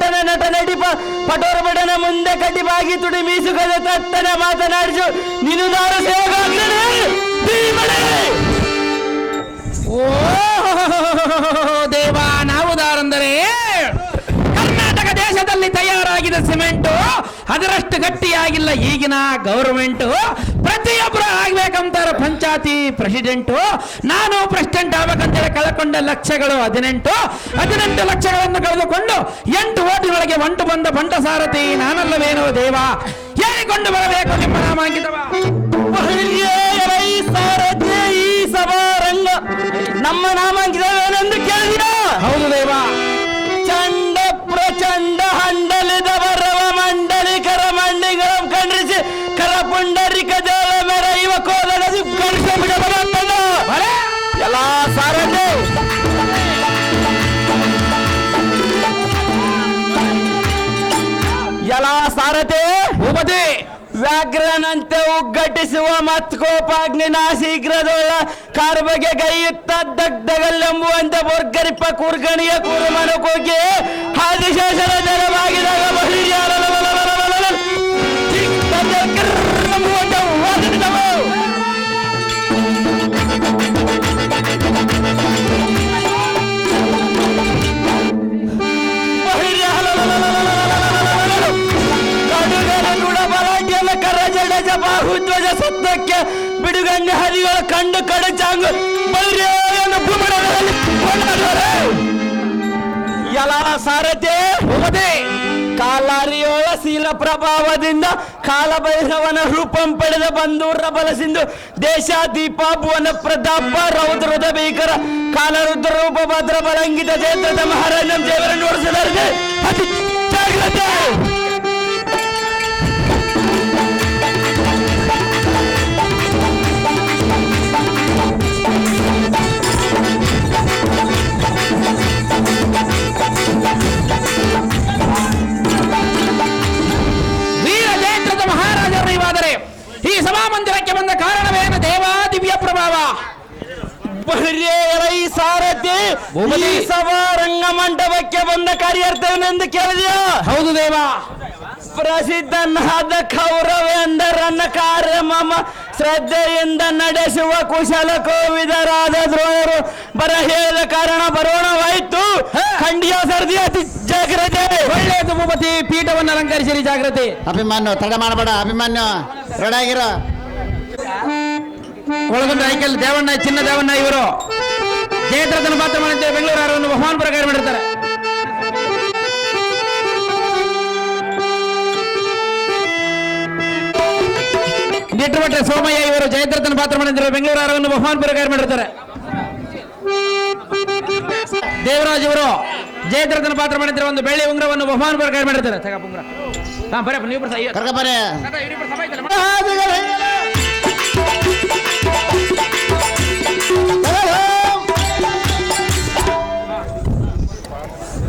ಪಟ್ಟಣ ನಟ ನಡಿಪ ಪಟೋರ ಬಡನ ಮುಂದೆ ಕಟ್ಟಿ ಬಾಗಿ ತುಡಿ ಮೀಸುಗದ ತಟ್ಟನೆ ಮಾತನಾಡಿಸು ನೀನು ನಾರು ಸೇವಕಾಗ್ತದೆ ಓ ದೇವ ನಾವುದಾರೆಂದರೆ ಕರ್ನಾಟಕ ದೇಶದಲ್ಲಿ ತಯಾರಾಗಿದ ಸಿಮೆಂಟು ಅದರಷ್ಟು ಗಟ್ಟಿಯಾಗಿಲ್ಲ ಈಗಿನ ಗೌರ್ಮೆಂಟು. ಪ್ರತಿಯೊಬ್ಬರು ಆಗ್ಬೇಕಂತಾರೆ ಪಂಚಾಯತಿ ಪ್ರೆಸಿಡೆಂಟು. ನಾನು ಪ್ರೆಸಿಡೆಂಟ್ ಆಗ್ಬೇಕಂತೇಳಿ ಕಳ್ಕೊಂಡ ಲಕ್ಷಗಳು 18 ಲಕ್ಷಗಳನ್ನು ಕಳೆದುಕೊಂಡು 8 ಓಟಿನೊಳಗೆ ಒಂಟು ಬಂದ ಬಂಟ ಸಾರಥಿ ನಾನಲ್ಲವೇನೋ ದೇವ. ಹೇಳಿಕೊಂಡು ಬರಬೇಕು ನಿಮ್ಮ ನಾಮಾಂಕಿತವ ಸಾರಥಿ ಈ ಸಭಾರಂಗ ನಮ್ಮ ನಾಮಾಂಕಿತವೇನೆಂದು ಕೇಳಿದ. ಹೌದು ದೇವ. ಚಂಡ ಪ್ರಚಂಡ ಹಂಡಲಿದವರವ ಮಂಡಲಿಕರ ಮಂಡಿಗಳ ಖಂಡಿಸಿ ಕರಪುಂಡರಿಕ ದೇವ ಮೆರೆಯುವ ಕೋದಡದು ಕಳಿಸ ಬಿಡಬಲ್ಲ ಎಲ್ಲ ಸಾರಥಿ ಎಲ್ಲ ಸಾರಥಿ ಭೂಪತಿ ವ್ಯಾಘ್ರನಂತೆ ಉಗ್ಗಟ್ಟಿಸುವ ಮತ್ಕೋಪಾಗ್ನಿ ನಾ ಶೀಘ್ರದೊಳ ಕಾರ್ ಬಗ್ಗೆ ಕೈಯುತ್ತ ದಗ್ಧಗಲ್ಲೆಂಬುವಂತೆ ಬೋರ್ಗರಿಪ್ಪ ಕೂರ್ಗಣಿಯ ಕೂರುಮನ ಕೋಗಿ ಆದಿಶೇಷರ ನೆರವಾಗಿದಾಗ ಬಾಹುಧ್ವಜ ಸತ್ತಕ್ಕೆ ಬಿಡುಗಣ್ಣೆ ಹರಿಗಳ ಕಂಡು ಕಡಚಾಂಗು ಎಲ್ಲ ಸಾರಥಿ ಕಾಲಾರಿಯೋಳ ಶೀಲ ಪ್ರಭಾವದಿಂದ ಕಾಲಭೈರವನ ರೂಪಂ ಪಡೆದ ಬಂದೂರ ಬಲಸಿಂದು ದೇಶ ದೀಪ ಭುವನ ಪ್ರತಾಪ ರೌದ್ರದ ಭೀಕರ ಕಾಲರುದ್ರ ರೂಪ ಭದ್ರ ಬಲಂಗಿತ ಚೇತ್ರದ ಮಹಾರಾಜ ದೇವರ ನೋಡಿಸಿದರೆ ಅತಿ ಜಾಗ್ರತೆ. ಈ ಸಭಾಮಂದಿರಕ್ಕೆ ಬಂದ ಕಾರಣವೇನು ದೇವ ದಿವ್ಯ ಪ್ರಭಾವ? ಈ ಸಾರಥಿ ಈ ಸಭಾ ರಂಗ ಮಂಟಪಕ್ಕೆ ಬಂದ ಕಾರ್ಯಾರ್ಥವೆಂದು ಕೇಳಿದೆಯಾ? ಹೌದು ದೇವ. ಪ್ರಸಿದ್ಧನಾದ ಕೌರವೇಂದ್ರನ ಕಾರ್ಯಕ್ರಮ ಶ್ರದ್ಧೆಯಿಂದ ನಡೆಸುವ ಕುಶಲ ಕೋವಿದರಾದ ದ್ರೋಣರು ಬರ ಹೇಳಿದ ಕಾರಣ ಬರೋಣವಾಯಿತು. ಖಂಡಿಯ ಸರ್ದಿ ಅತಿ ಜಾಗ್ರತೆ. ಒಳ್ಳೆಯದು ಭೂಪತಿ, ಪೀಠವನ್ನು ಅಲಂಕರಿಸಿರಿ ಜಾಗ್ರತೆ. ಅಭಿಮನ್ಯು ತಡ ಮಾಡಬೇಡ, ಅಭಿಮನ್ಯು ರೆಡಾಗಿರ. ಒಳಗೊಂದು ಐಕಲ್ ದೇವಣ್ಣ ಚಿನ್ನ ದೇವಣ್ಣ ಇವರು ಜಯದ್ರಥನ ಪಾತ್ರ ಮಾಡಿದ್ದೇವೆ. ಬೆಂಗಳೂರು ಅವರನ್ನು ಬಹುಮಾನ ಪ್ರಕಾರ ಮಾಡಿರ್ತಾರೆ. ನಿಟ್ಟುಮಟ್ಟ ಸೋಮಯ್ಯ ಇವರು ಜಯದ್ರಥನ ಪಾತ್ರ ಮಾಡಿದ್ದಾರೆ. ಬೆಂಗಳೂರು ಅವರನ್ನು ಬಹುಮಾನ ಪ್ರಕಾರ ಮಾಡಿರ್ತಾರೆ. ದೇವರಾಜ್ ಇವರು ಜಯದ್ರಥನ ಪಾತ್ರ ಮಾಡಿದ್ರೆ ಒಂದು ಬೆಳ್ಳಿ ಉಂಗ್ರವನ್ನು ಬಹುಮಾನ ಪ್ರಕಾರ ಮಾಡಿರ್ತಾರೆ. ಉಂಗ್ರ ಬರಪ್ಪ ನೀವು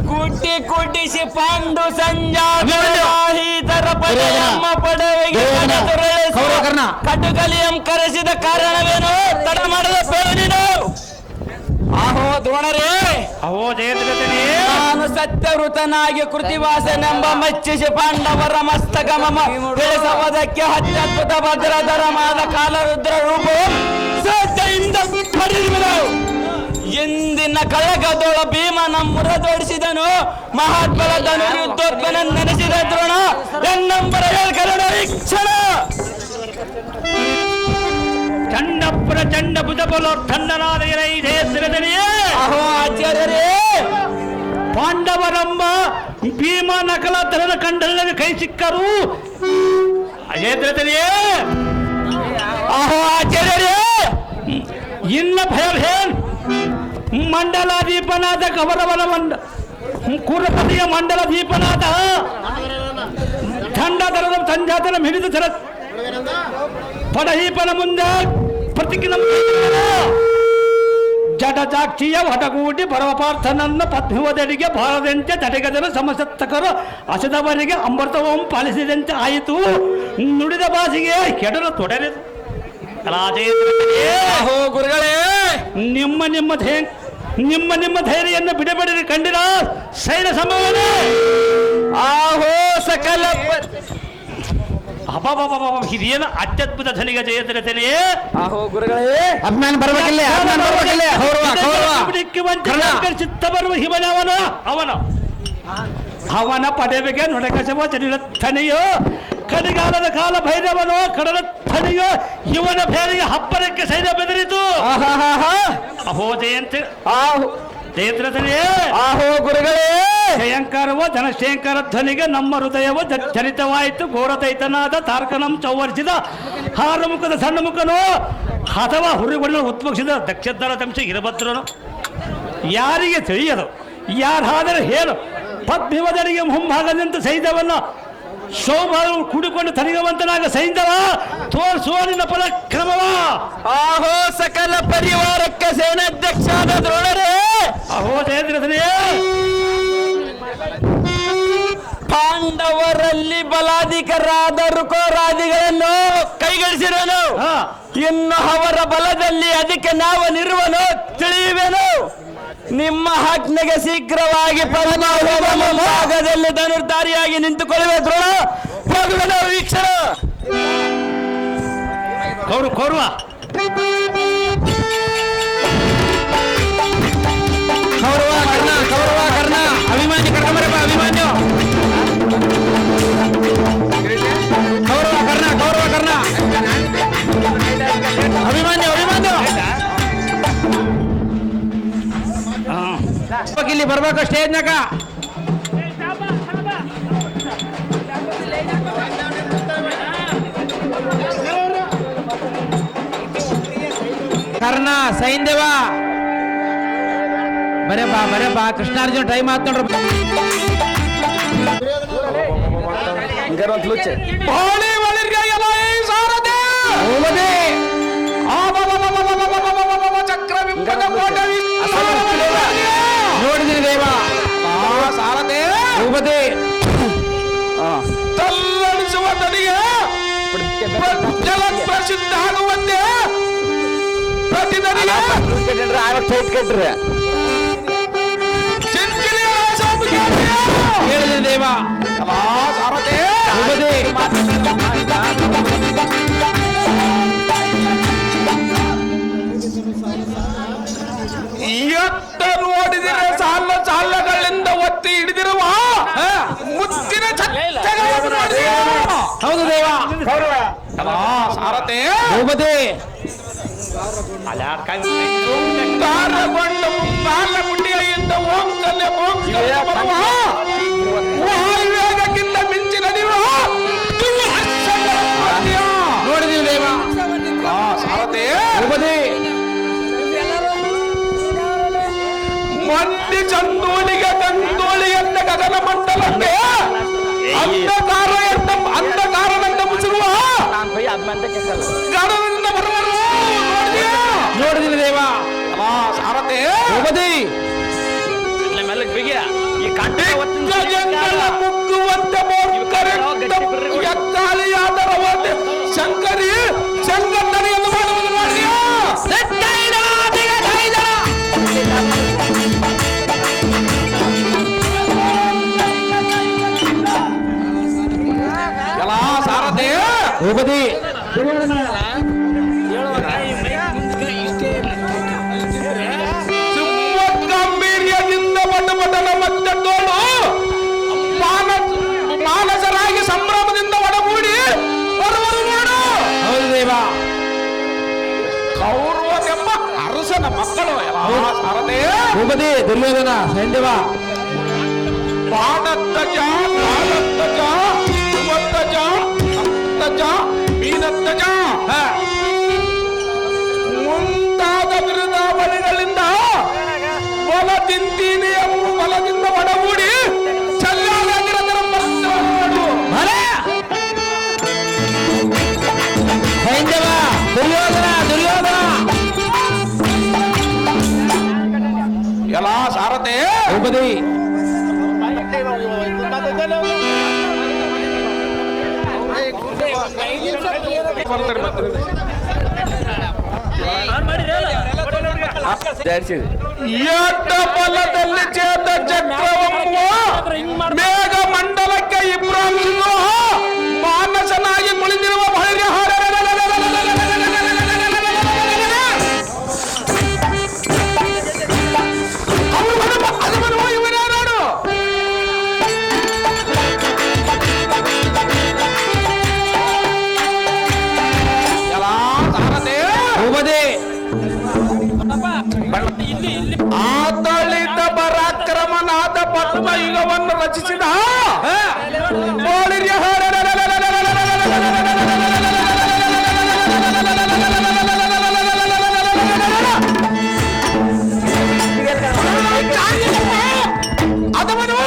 ಕುಟ್ಟಿ ಕುಟ್ಟಿಸಿ ಪಾಂಡು ಸಂಜಾಹಿತರ ಪಡೆಗೆ ಕಟುಕಲಿಯಂ ಕರೆಸಿದ ಕಾರಣವೇನು? ತಡ ಮಾಡದ ನೀನು. ಆಹೋ ದ್ರೋಣರೇ, ಅಹೋ ಜಯದ್ರಥನೇ, ನಾನು ಸತ್ಯವೃತನಾಗಿ ಕೃತಿವಾಸನೆಂಬ ಮೆಚ್ಚಿಸಿ ಪಾಂಡವರ ಮಸ್ತಕ ಮಮ ಬೆಳೆಸುವುದಕ್ಕೆ ಅತ್ಯದ್ಭುತ ಭದ್ರಧರವಾದ ಕಾಲರುದ್ರ ರೂಪವು ಶ್ರದ್ಧೆಯಿಂದ ಪಡೆದಿರುವುದು. ಎಂದಿನ ಕಳಗದೊಳ ಭೀಮನ ಮುರದೊಡಿಸಿದನು, ಮಹಾತ್ಮರ ಧನುರ್ಯುದ್ಧೋತ್ಮನ ನೆನೆಸಿದ ದ್ರೋಣ ಎನ್ನಂಬರ ಕರಡ ಕ್ಷಣ ಚಂಡ ಪ್ರಚಂಡ ಭುಜಬಲ ಥಂಡನಾದ ಅಹೋ ಆಚಾರ್ಯರೇ, ಪಾಂಡವರೆಂಬ ಭೀಮ ನಕಲ ತರದ ಕಂಡಲ್ಲಿ ಕೈ ಸಿಕ್ಕರು. ಅಜೇದ್ರತೆಯೇ, ಅಹೋ ಆಚಾರ್ಯರೇ, ಇನ್ನ ಭಯಭೇನ್ ಮಂಡಲಾದೀಪನಾದ ಕವರವನ ಕುರಪತಿಯ ಮಂಡಲ ದೀಪನಾದ ಥಂಡದರದ ಸಂಜಾತನ ಹಿಡಿದು ಸರ ಪಡಹೀಪನ ಮುಂದೆ ಪ್ರತಿಕಿನ ಜಡಜಾಕ್ಷಿಯ ಹೊಟಗೂಟಿ ಬರಪಾರ್ಥನನ್ನ ಪತ್ನಿವದರಿಗೆ ಬಾರದಂತೆ ಜಟಗದರ ಸಮಸತ್ತಕರು ಹಸದವರಿಗೆ ಅಮೃತವಂ ಪಾಲಿಸಿದಂತೆ ಆಯಿತು. ನುಡಿದ ಭಾಷೆಗೆ ಕೆಡಲು ತೊಡರಿತು. ಗುರುಗಳೇ, ನಿಮ್ಮ ಧೈರ್ಯವನ್ನು ಬಿಡಬೇಡಿ ಕಂಡಿರ ಸೈನ್ಯ ಸಂಭವನೆ ಆಹೋ ಸಕಲ ಇದೇನು ಅತ್ಯದ್ಭುತ ಧನಿಗ ಜಯದ್ರತೆಯೇ. ಆಹೋ ಗುರುಗಳೇ, ಅಭಿಮಾನ ಬರ್ಬೇಕಿಲ್ಲ, ಅಭಿಮಾನ ಬರ್ಬೇಕಿಲ್ಲ. ಚಿತ್ತ ಬರುವ ಹಿಮನವನ ಅವನ ಪಡೆವಿಗೆ ನೊಡಕಸವ ಜನಿಲ ಥನಿಯೋ ಕಡಿಗಾಲದ ಕಾಲ ಭೈರವನೋ ಕಡಲ ಥನಿಯೋ ಇವನ ಬೇರೆಗೆ ಹಬ್ಬರಕ್ಕೆ ಸೈನ್ಯ ಬೆದರಿತು. ಅಹೋ ಜಯದ್ರತೆಯೇ. ಆಹೋ ಗುರುಗಳೇ, ಜಯಂಕಾರವೋ ಜನಶೇಂಕರ ಧ್ವನಿಗೆ ನಮ್ಮ ಹೃದಯವೋ ಜನಿತವಾಯಿತು. ಘೋರದೈತನಾದ ತಾರ್ಕನಂ ಚೌವರ್ಜಿದ ಹಾರಮುಖದ ಸಣ್ಣ ಮುಖನೋ ಅಥವಾ ಹುರಿಬಣ್ಣ ಉತ್ಪಕ್ಷಿದ ದಕ್ಷತರ ದಂಶ ಇರಭದ್ರನು ಯಾರಿಗೆ ತಿಳಿಯದು. ಯಾರಾದರೆ ಹೇಳು ಪದ್ಮಿವದರಿಗೆ ಮುಂಭಾಗ ನಿಂತು ಸೈನ್ಯವನ್ನ ಶೋಭಾವು ಕೂಡಿಕೊಂಡು ತನಿಗವಂತನಾಗ ಸೈಂಧವ ತೋರಿಸುವ ನಿನ್ನ ಪರಾಕ್ರಮವ. ಆಹೋ ಸಕಲ ಪರಿವಾರಕ್ಕೆ ಸೇನಾಧ್ಯಕ್ಷಾದ ದ್ರೋಣರೇ. ಅಹೋ ಜಯದ್ರಥನೇ. ಪಾಂಡವರಲ್ಲಿ ಬಲಾಧಿಕರಾದ ಋಕೋರಾದಿಗಳನ್ನು ಕೈಗಳಿಸಿರೋನು. ಇನ್ನು ಅವರ ಬಲದಲ್ಲಿ ಅದಕ್ಕೆ ನಾವು ನಿರುವನು ತಿಳಿಯುವೆನು. ನಿಮ್ಮ ಆಜ್ಞೆಗೆ ಶೀಘ್ರವಾಗಿ ಭಾಗದಲ್ಲಿ ಧನುರ್ಧಾರಿಯಾಗಿ ನಿಂತುಕೊಳ್ಳುವೆ ದ್ರೋಣ. ಹೋಗುವೆನು ವೀಕ್ಷಣ. ಕೌರವ ಕೌರವ ಕರ್ಣ ಅಭಿಮಾನಿ ಕರ್ಕೊಂಬರಪ್ಪ. ಅಭಿಮಾನ್ಯು ಕೌರವ ಕರ್ಣ ಅಭಿಮಾನ್ಯು ಇಲ್ಲಿ ಬರ್ಬೇಕು ಸ್ಟೇಜ್ನಾಗ. ಕರ್ಣ ಸೈನ್ಯವ ಬರೇ ಬಾ ಕೃಷ್ಣಾರ್ಜುನ ಟೈಮ್ ಆತ್ ನೋಡ್ರಿ. ನೋಡಿದ್ರಿ ದೇವ ಸಾರದೆ ಭೂಪತಿ ತಲ್ಲಣಿಸುವ ತನಿಗೆ ಪ್ರಸಿದ್ಧ ಆಗುವಂತೆ ಪ್ರತಿನಿಧಿಗೆ ಹೇಳಿದ ದೇವ ಸಾರದೆ ಎತ್ತ ನೋಡಿದರೆ ಸಾಲಗಳಿಂದ ಒತ್ತಿ ಹಿಡಿದಿರುವ ಮುತ್ತಿನ ಹೌದು ದೇವ ಸಾರತೆ ಭೂಪತಿ ಮುಂಗಾಲ ಗುಂಡಿಯಿಂದ ವೇಗಕ್ಕಿಂತ ಮಿಂಚಿನ ನೋಡಿದೀವಿ ದೇವ ಸಾರತೆ ಭೂಪತಿ ಮಂದಿ ಚಂದೋಳಿಗೆ ಗಂದೋಳಿಯಂತ ಗಗನ ಮಂಡಲಕ್ಕೆ ಅಂಧಕಾರದಿಂದ ಮುಸುಗುವ ಗಣದಿಂದ ಬರುವರು ನೋಡಿದಿಲ್ಲ ದೇವ ಸಾರತೆ ಭೂಪತಿ ಮುಗ್ಗುವಂತೆ ಎಕ್ಕಾಲಿಯಾದರ ಶಂಕರಿ ಶಂಕರನೆಯನ್ನು ಮಾಡುವುದು ನೋಡಿದೆಯಾ. ಸಾರಥಿ ಭೂಪತಿ ಗಂಭೀರ್ಯದಿಂದ ಬಡಬಡನ ಮಧ್ಯ ತೋಳು ಮಾನಸರಾಗಿ ಸಂಭ್ರಮದಿಂದ ಒಡಗೂಡಿ ಬರುವರು ನೋಡು. ಹೌದು ದೇವ ಕೌರವನೆಂಬ ಅರಸನ ಮಕ್ಕಳು ಸಾರಥಿ ಭೂಪತಿ ದುರ್ಯೋಧನ ಸೈನ್ಯವ ಪಾಣತ್ತಜ ಕಾಲತ್ತಜ ಸುವತ್ತಜ ಅತ್ತಜ ಮೀನತ್ತಜ ಮುಂತಾದ ಬಿರುದಾವಳಿಗಳಿಂದ ಹೊಲ ತಿಂತೀನಿ ಎಂಬ ಹೊಲದಿಂದ ಒಡಗೂಡಿ ಚಲ್ಲಾಗಿರದರ ಸೈನ್ಯವ ದುರ್ಯೋಧನ ಎಲ್ಲ ಸಾರಥಿ ಭೂಪತಿ ಎಡ್ಡ ಬಲದಲ್ಲಿ ಚೇತ ಚಕ್ರವಮ್ಮ ಮೇಘ ಮಂಡಲಕ್ಕೆ ಇಬ್ರಾಹಿಮು ಮಾನಸನಾಗಿ ಕುಳಿತಿರುವ ಬಳಿಹಾರ ಇವರ್ಯಾರು? ಆಡಳಿತ ಪರಾಕ್ರಮನಾದ ಪದ್ಮಯುಗವನ್ನು ರಚಿಸಿದ ಅದವನು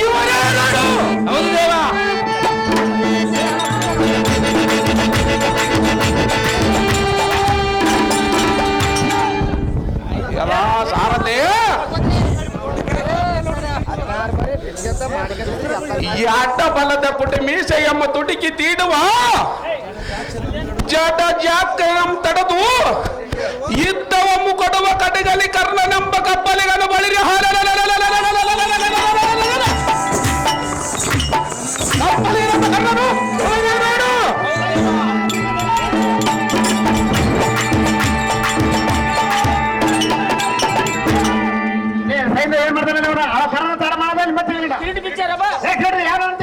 ಇವರ್ಯಾರು? ಹೌದು ದೇವ. ಸಾರದೆ ಈ ಅಡ್ಡ ಬಲದ ಪುಟಿ ಮೀಸೆ ಎಂಬ ತುಟಿಕಿ ತೀಡುವ ಜಡ ಜಾಕ್ರಂ ತಡೆದು ಇದ್ದವಮ್ಮು ಕೊಡುವ ಕಡೆಗಲಿ ಕರ್ಣನೆಂಬ ಕಪ್ಪಲಿಗನು ಬಳಿರಿ ಕರ್ಣನು ಏನ್ ಮಾಡ್ತಾನೆ ಯಾರು ಅಂತ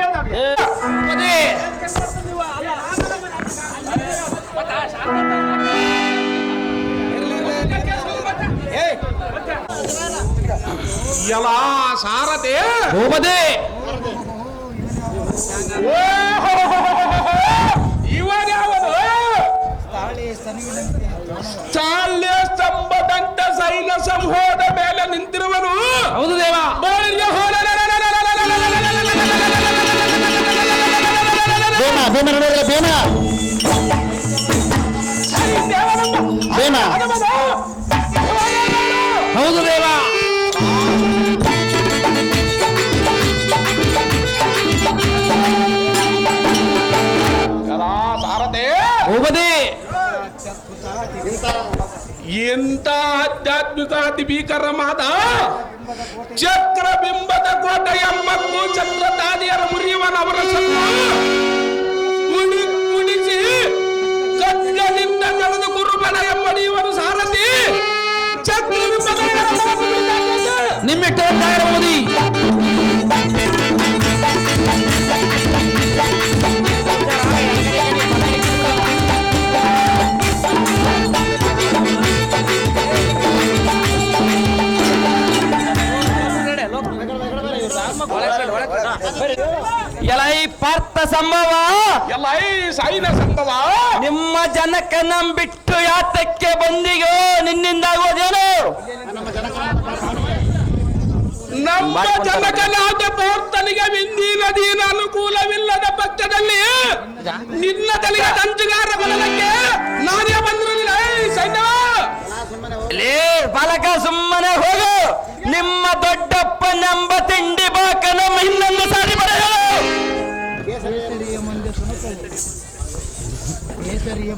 ಎಲ್ಲ ಸಾರದೆ ಭೂಪತಿ ಇವನ್ಯಾವನು? ಚಾಲ್ಯ ಸ್ತಂಭದಂತ ಸೈನ ಸಂಹೋದ ಮೇಲೆ ನಿಂತಿರುವನು. ಹೌದು ದೇವ. ಹೌದು ದೇವ. ಸಾರದೆ ಭೂಪತಿ ಎಂತ ಆಧ್ಯಾತ್ಮಿಕ ಅತಿ ಭೀಕರವಾದ ಚಕ್ರಬಿಂಬದ ಕೋಟೆಯ ಮತ್ತು ಛತ್ರಧಾನಿಯರ ಮುರಿಯುವನವರ ಕುಡಿಸಿ ಕಗ್ಗಲಿಂದ ಕಳೆದು ಕುರುಬನ ಎಂಬಡಿಯುವರು ಸಾರಥಿ ಚಕ್ರಬಿಂಬದ ನಿಮ್ಮಿಟ್ಟ ಮೋದಿ ಎಲೈ ಪಾರ್ಥ ಸಂಭವ, ಎಲೈ ಸೈನ ಸಂಭವ, ನಿಮ್ಮ ಜನಕ್ಕೆ ನಂಬಿಟ್ಟು ಯಾತಕ್ಕೆ ಬಂದಿಗೋ? ನಿನ್ನಿಂದಾಗೋದೇನು? ನಮ್ಮ ಜನಕನಾದ ಪೌರ್ತನಿಗೆ ವಿಂದಿನ ದೀನ ಅನುಕೂಲವಿಲ್ಲದ ಪಕ್ಷದಲ್ಲಿ ನಿನ್ನ ತಲೆಗೆ ತಂಚುಗಾರ ಬಲಕ್ಕೆ ನಾನೇ ಬಂದಿರಲಿಲ್ಲ. ಲೇ ಬಾಲಕ, ಸುಮ್ಮನೆ ಹೋಗು. ನಿಮ್ಮ ದೊಡ್ಡಪ್ಪನೆಂಬ ತಿಂಡಿ ಬಾಕ ನಮ್ಮ ಹಿಂದನ್ನು ಸಾರಿ ಬರೆಯಲು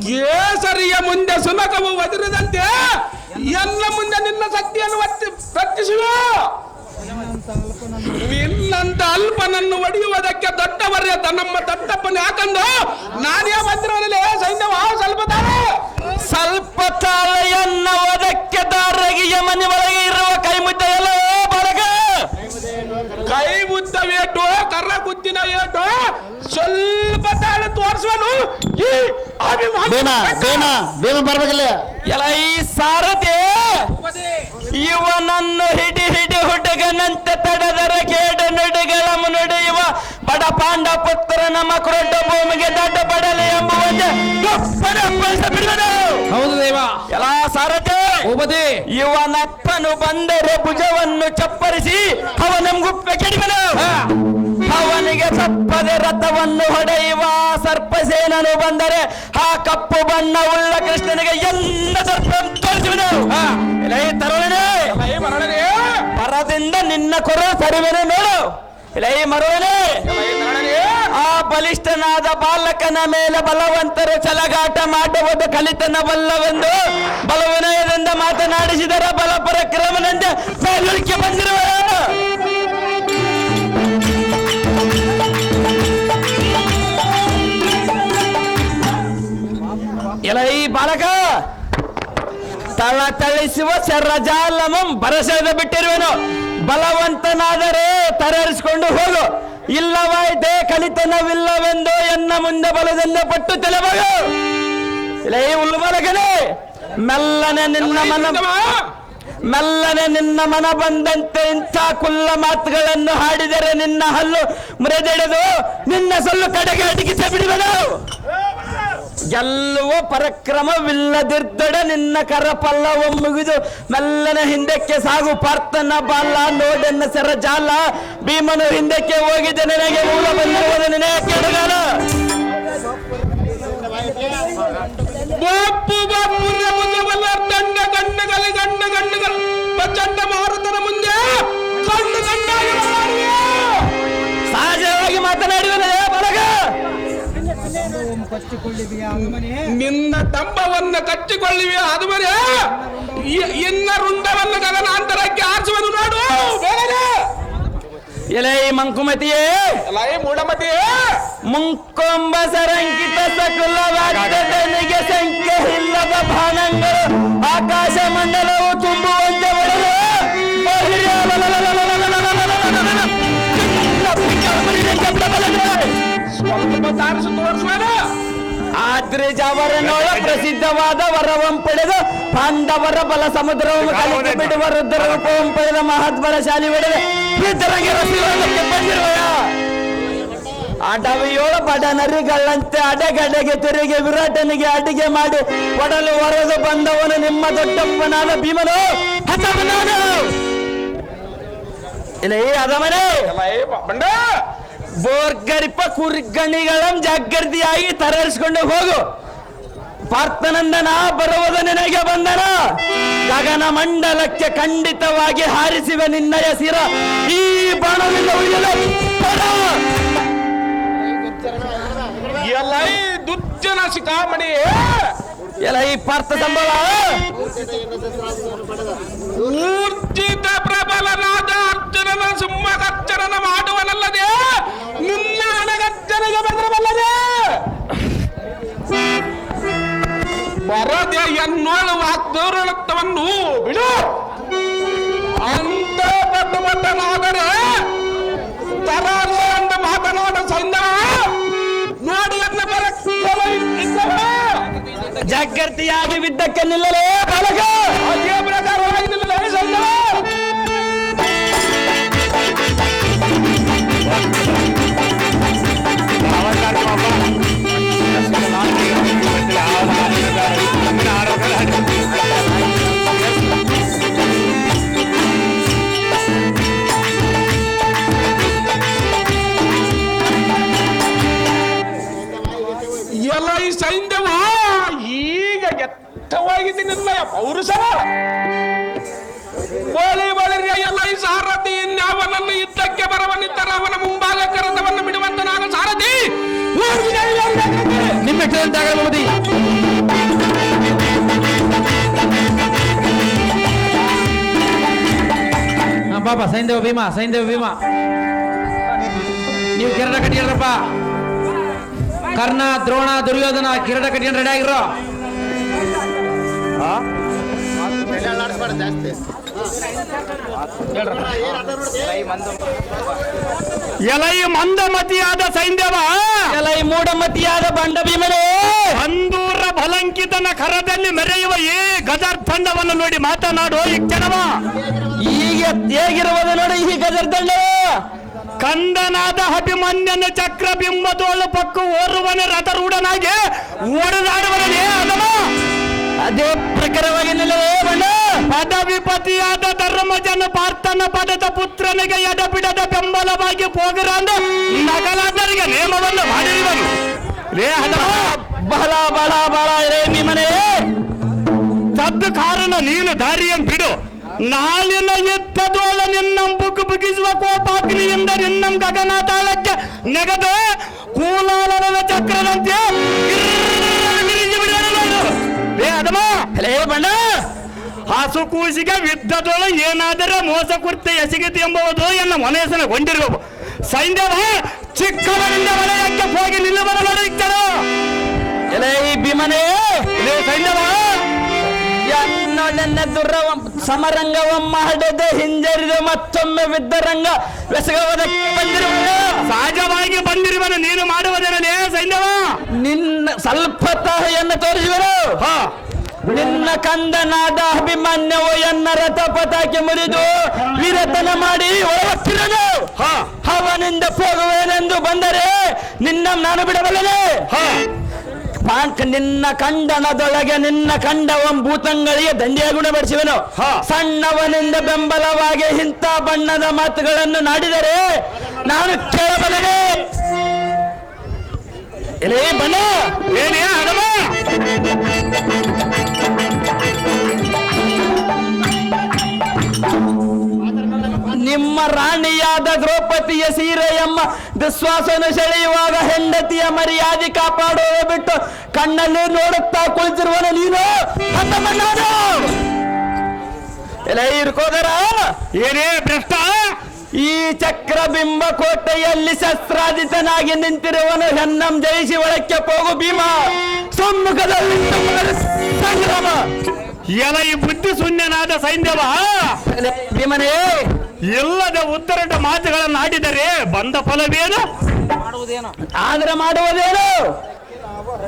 ಕೇಸರಿಯ ಮುಂದೆ ಸುನಕವು ಒದರದಂತೆ ಎಲ್ಲ ಮುಂದೆ ನಿನ್ನ ಶಕ್ತಿಯನ್ನು ಪ್ರತಿಸುವ. ನಿನ್ನಂತ ಅಲ್ಪನನ್ನು ಒಡೆಯುವುದಕ್ಕೆ ದೊಡ್ಡವರೇ ನಮ್ಮ ದೊಡ್ಡಪ್ಪನ ಯಾಕಂದು ನಾನೇ ಬಂದಿರೋದಿಲ್ಲ. ಸೈನ್ಯವ ಸ್ವಲ್ಪ ತಾಳ ಎನ್ನುವುದಕ್ಕೆ ದಾರಗಿಯ ಮನೆ ಒಳಗೆ ಇರುವ ಕೈ ಮುದ್ದೆ ಎಲ್ಲ ಬಾಲಕ. ಕೈ ಮುದ್ದವೇಟು ಕರ್ರ ಕುತ್ತಿನ ಏಟು ಸ್ವಲ್ಪ ತಾಳ ತೋರಿಸುವನು. ಬರ್ಬೇಕಲ್ಲ ಎಲ್ಲ ಈ ಸಾರಥಿ ಇವನನ್ನು ಹಿಡಿ ಹುಡುಗನಂತೆ ತಡೆದರ ಕೇಡ ನುಡಿಗಳ ನುಡಿಯುವ ಬಡ ಪಾಂಡ ಪುತ್ರ ನಮ್ಮ ಕ್ರೊಡ್ಡ ಭೂಮಿಗೆ ದೊಡ್ಡ ಬಡಲೆ ಎಂಬುವಂತೆ ಹೌದು ದೇವ. ಎಲ್ಲ ಸಾರಥಿ ಇವನಪ್ಪನು ಬಂದರೆ ಭುಜವನ್ನು ಚಪ್ಪರಿಸಿ ಅವನ ಗುಪ್ಪೆ ಕೆಡಿಮನು. ಅವನಿಗೆ ತಪ್ಪದೆ ರಥವನ್ನು ಹೊಡೆಯುವ ಸರ್ಪಸೇನನು ಬಂದರೆ ಆ ಕಪ್ಪು ಬಣ್ಣ ಉಳ್ಳ ಕೃಷ್ಣನಿಗೆ ಎಲ್ಲ ಸರ್ಪ ತೋರಿಸುವನು. ಪರದಿಂದ ನಿನ್ನ ಕೊರ ಸರಿವೆನೆ ನೋಡು. ಇಲೈ ಮರುವನೆ ಆ ಬಲಿಷ್ಠನಾದ ಬಾಲಕನ ಮೇಲೆ ಬಲವಂತರು ಛಲಗಾಟ ಮಾಡುವುದು ಕಲಿತನ ಬಲ್ಲವೆಂದು ಬಲವಿನಯದಿಂದ ಮಾತನಾಡಿಸಿದರ ಬಲ ಪರಾಕ್ರಮನಂತೆ ಮೇಲುಳಿಕೆ ಬಂದಿರುವ ಎಲ್ಲ ಈ ಬಾಲಕ ತಳಿಸುವ ಶರಜಾಲಮಂ ಭರಸೆದ ಬಿಟ್ಟಿರುವೆನು. ಬಲವಂತನಾದರೆ ತರರಿಸಿಕೊಂಡು ಹೋಗು, ಇಲ್ಲವಾಯ್ತೆ ಕಲಿತನವಿಲ್ಲವೆಂದು ಎನ್ನ ಮುಂದೆ ಬಲದಿಂದ ಪಟ್ಟು ತೆಲಬಗು. ಇಲ್ಲ ಈ ಹುಲ್ಲು ಬಾಲಕನೇ, ಮೆಲ್ಲನೆ ನಿನ್ನ ಮನ ಬಂದಂತೆ ಇಂಥ ಕುಲ್ಲ ಮಾತುಗಳನ್ನು ಹಾಡಿದರೆ ನಿನ್ನ ಹಲ್ಲು ಮುರಿದೆಳೆದು ನಿನ್ನ ಸೊಲ್ಲು ಕಡೆಗೆ ಅಡಗಿಸಿ ಬಿಡುವೆನು. ಗೆಲ್ಲುವ ಪರಾಕ್ರಮವಿಲ್ಲದಿರ್ದಡೆ ನಿನ್ನ ಕರಪಲ್ಲವ ಮುಗಿದು ಮೆಲ್ಲನೆ ಹಿಂದಕ್ಕೆ ಸಾಗು. ಪಾರ್ಥನ ಬಾಲ ನೋಡೆನ್ನ ಸೆರಜಾಲ ಭೀಮನು ಹಿಂದಕ್ಕೆ ಹೋಗಿದ್ದೆ, ನಿನಗೆ ಮೂಲ ಬಂದಿರುವುದು ನಿನಗೆ ಕೆಡಗಾಲ. ಸಹಜವಾಗಿ ಮಾತನಾಡಿದ ಬಲಗ ನಿನ್ನ ದಂಬವನ್ನು ಕಚ್ಚಿಕೊಳ್ಳಿವೆ ಅದು ಮರೆ ಇನ್ನ ರುಂಡವನ್ನು ಗಗನಾಂತರಕ್ಕೆ ಆರಿಸುವುದು ನೋಡು. ಎಲೆ ಮಂಕುಮತಿಯೇ, ಮೂಢಮತಿಯೇ, ಮುಂಕೊಂಬ ಸರಂಕಿತ ಸಕುಲವಾಗ್ತದನಿಗೆ ಸಂಖ್ಯೆ ಇಲ್ಲದ ಬಾಣಗಳು ಆಕಾಶ ಮಂಡಲವು ತುಂಬುವಂತೆ ಹೊಡೆದು ಸ್ವಲ್ಪ ತಾರಿಸು ತೋರಿಸುವೇನ. ಆದ್ರಿಜವರನೊಳ ಪ್ರಸಿದ್ಧವಾದ ವರವಂ ಪಡೆದು ಪಾಂಡವರ ಬಲ ಸಮುದ್ರವನ್ನು ಕಲಿತು ಬಿಡುವ ರುದ್ರರೂಪವಂ ಪಡೆದ ಮಹತ್ಬಲಶಾಲಿ ಹೊಡೆದ ಯುದ್ಧರಂಗೆ ರಸಿಗೆ ಬಂದಿರುವೆಯ. ಅಡವಿಯೋಳ ಬಡನರಿಗಳಂತೆ ಅಡಗಡೆಗೆ ತಿರುಗಿ ವಿರಾಟನಿಗೆ ಅಡಿಗೆ ಮಾಡಿ ಒಡಲು ಹೊರದು ಬಂದವನು ನಿಮ್ಮ ದೊಡ್ಡಪ್ಪನಾದ ಭೀಮನು ಹತವನಾನು. ಇಲ್ಲ ಈ ಅದಮನೆ ಬಂಡ ಬೋರ್ಗರಿಪ ಕುರ್ಗಣಿಗಳಂ ಜಾಗೃತಿಯಾಗಿ ತರರಿಸಿಕೊಂಡು ಹೋಗು. ಪಾರ್ಥನಂದನ ಬರುವುದು ನಿನಗೆ ಬಂದನ. ಗಗನ ಮಂಡಲಕ್ಕೆ ಖಂಡಿತವಾಗಿ ಹಾರಿಸಿವೆ ನಿನ್ನಯ ಶಿರ ಈ ಬಾಣವಿಲ್ಲ ಉಳಿಯಲು ಎಲ್ಲ ದುರ್ಜನ ಶಿಖಾಮಣಿಯೇ. ಎಲ್ಲ ಈ ಪಾರ್ಥ ಸಂಬಳ ಊರ್ಜಿತ ಪ್ರಬಲನಾದ ಅರ್ಜುನನ ಸಿಂಹಗರ್ಜನ ಮಾಡುವನಲ್ಲದೆ ನಿನ್ನ ಹಣಗರ್ಜನೆಗೆ ಬಂದಿರಬಲ್ಲದೆ. ಬರದೆ ಎನ್ನೋಳು ವಾಗ್ದೌರತ್ವವನ್ನು ಬಿಡು. ಅಂತ ದೊಡ್ಡಮಟ್ಟನಾದರೆ ತರಾರು ಅಂತ ಮಾತನಾಡ ಸೈನ್ಯ ನೋಡಿ ಎನ್ನ ಜಾಗೃತಿಯಾಗಿ ಬಿದ್ದಕ್ಕೆ ನಿಲ್ಲಲೇ ಬಾಲಕ. ಅದೇ ಪ್ರಕಾರವಾಗಿ ನಿಲ್ಲಲೇ ಸೈನ್ಯ. ಎಲ್ಲ ಈ ಸೈನ್ಯವ ಈಗ ಎತ್ತವಾಗಿದ್ದೀನಿಲ್ಲ ಪೌರುಷ ಬೋಳಿ ಬಳಿರಿಯ ಎಲ್ಲ ಈ ಸಾರಥಿ ಇನ್ಯಾವನನ್ನು ಯುದ್ಧಕ್ಕೆ ಬರವನಿದ್ದರೆ ಅವನ ಮುಂಭಾಗ ಕರತವನ್ನು ಬಿಡುವಂತ ನಾನು ಸಾರಥಿ ನಿಮ್ಮೆಟ್ಟಂತಾಗಬಹುದು. ಬಾಬಾ ಸೈಂಧವ ಭೀಮ, ಸೈಂಧವ ಭೀಮ, ನೀವು ಕಿರಟ ಕಟ್ಟಿರಪ್ಪ. ಕರ್ಣ, ದ್ರೋಣ, ದುರ್ಯೋಧನ ಕಿರಟ ಕಟ್ಕೊಂಡು ರೆಡಿ ಆಗಿರೋ. ಎಲೈ ಮಂದಮತಿಯಾದ ಸೈಂಧವ, ಎಲೈ ಮೂಢಮತಿಯಾದ ಬಂಡ ಭೀಮನೇ, ಅಂದೂರ ಬಲಂಕಿತನ ಕರದಲ್ಲಿ ಮೆರೆಯುವ ಈ ಗಜರ್ಥಂಡವನ್ನು ನೋಡಿ ಮಾತನಾಡೋ ಈ ಕ್ಷಣವ. ಈಗ ಹೇಗಿರುವುದು ನೋಡಿ ಈ ಗಜರ್ದಂಡ. ಕಂದನಾದ ಅಭಿಮನ್ಯನ ಚಕ್ರ ಬಿಂಬದೋಳು ಪಕ್ಕು ಓರುವನ ರಥರೂಢನಾಗಿ ಓಡದಾಡುವನೇ ಅದವ. ಅದೇ ಪ್ರಕಾರವಾಗಿ ನಿಲ್ಲವೇ ಬಣ್ಣ. ಪದವಿಪತಿಯಾದ ಧರ್ಮಜನ ಪಾರ್ಥನ ಪದದ ಪುತ್ರನಿಗೆ ಎಡಬಿಡದ ಬೆಂಬಲವಾಗಿ ಹೋಗಿರಂದ ನಗಲಾದರಿಗೆ ನೇಮವನ್ನು ಮಾಡಿರುವನು. ರೇ ಅದವ ಬಹಳ ಬಹಳ ಬಹಳ ರೇ ಭೀಮನೇ. ತದ್ದು ಕಾರಣ ನೀನು ದಾರಿಯನ್ನು ಬಿಡು. ನಾಳಿನ ಯುದ್ಧದೊಳ ನಿನ್ನ ಬುಗಿಸುವ ಕೋಪಾಗ್ನಿಯಿಂದ ನಿನ್ನ ಗಗನ ತಾಳಕ್ಕೆ ನೆಗೆದು ಕೂಲಾಲದ ಚಕ್ರದಂತೆ ಅದಮ್ಮ ಬಣ್ಣ ಹಾಸು ಕೂಸಿಗೆ ಯುದ್ಧದೊಳ ಏನಾದರೆ ಮೋಸ ಕುರ್ತೆ ಎಸಗಿತು ಎಂಬುದು ಎನ್ನ ಮನೆಯಸನಗೊಂಡಿರುವವು ಸೈನ್ಯವ ಚಿಕ್ಕವರಿಂದ ವಲಯಕ್ಕೆ ಹೋಗಿ ನಿಲ್ಲುವರ ನಡೆಯುತ್ತರು ಭೀಮನೇ ಸೈನ್ಯವ ಎನ್ನೊಡನೆ ದುರ್ರವ ಸಮರಂಗವ ಮಾಡದ ಹಿಂಜರಿದು ಮತ್ತೊಮ್ಮೆ ವಿದ್ಧರಂಗ ಬೆಸಗವದಕ್ಕೆ ಬಂದಿರುವನು ಸಹಜವಾಗಿ ಬಂದಿರುವನು ನೀನು ಮಾಡುವುದೇನೇ ಸೈನ್ಯವ ನಿನ್ನ ಸ್ವಲ್ಪ ತಾಯಿಯನ್ನು ತೋರಿಸುವರು ನಿನ್ನ ಕಂದನಾದ ಅಭಿಮನ್ಯವು ಎನ್ನ ರಥ ಪತಾಕೆ ಮುರಿದು ವೀರತನ ಮಾಡಿ ಒಳವತ್ತಿರನು ಅವನಿಂದ ಹೋಗುವೇನೆಂದು ಬಂದರೆ ನಿನ್ನ ನಾನು ಬಿಡಬಲ್ಲನೆ ನಿನ್ನ ಕಂಡನದೊಳಗೆ ನಿನ್ನ ಕಂಡವಂ ಭೂತಂಗಳಿಗೆ ದಂಡಿಯ ಗುಣಪಡಿಸುವನು ಸಣ್ಣವನಿಂದ ಬೆಂಬಲವಾಗಿ ಇಂಥ ಬಣ್ಣದ ಮಾತುಗಳನ್ನು ನಾಡಿದರೆ ನಾನು ಕೇಳಬಲ್ಲನೆ ಎಲೇ ಬಣ್ಣ ಏನೇ ಹಣವ ನಿಮ್ಮ ರಾಣಿಯಾದ ದ್ರೌಪದಿಯ ಸೀರೆ ಎಂಬ ದುಶ್ವಾಸನು ಸೆಳೆಯುವಾಗ ಹೆಂಡತಿಯ ಮರ್ಯಾದೆ ಕಾಪಾಡುವ ಬಿಟ್ಟು ಕಣ್ಣಲ್ಲಿ ನೋಡುತ್ತಾ ಕುಳಿತಿರುವನು ನೀನು ಎಲ್ಲ ಇರ್ಕೋದರ ಏನೇ ಭ್ರಷ್ಟ ಈ ಚಕ್ರಬಿಂಬ ಕೋಟೆಯಲ್ಲಿ ಶಸ್ತ್ರಾಧಿತನಾಗಿ ನಿಂತಿರುವನು ಹೆನ್ನಂ ಜಯಿಸಿ ಒಳಕ್ಕೆ ಹೋಗು ಭೀಮ ಸಮ್ಮುಖದಲ್ಲಿ ಸಂಗ್ರಾಮ ಎಲ ಈ ಬುದ್ಧಿ ಶೂನ್ಯನಾದ ಸೈನ್ಯವ ಭೀಮನೇ ಇಲ್ಲದ ಉತ್ತರಟ ಮಾತುಗಳನ್ನು ಆಡಿದರೆ ಬಂದ ಫಲವೇನು ಆದ್ರೆ ಮಾಡುವುದೇನು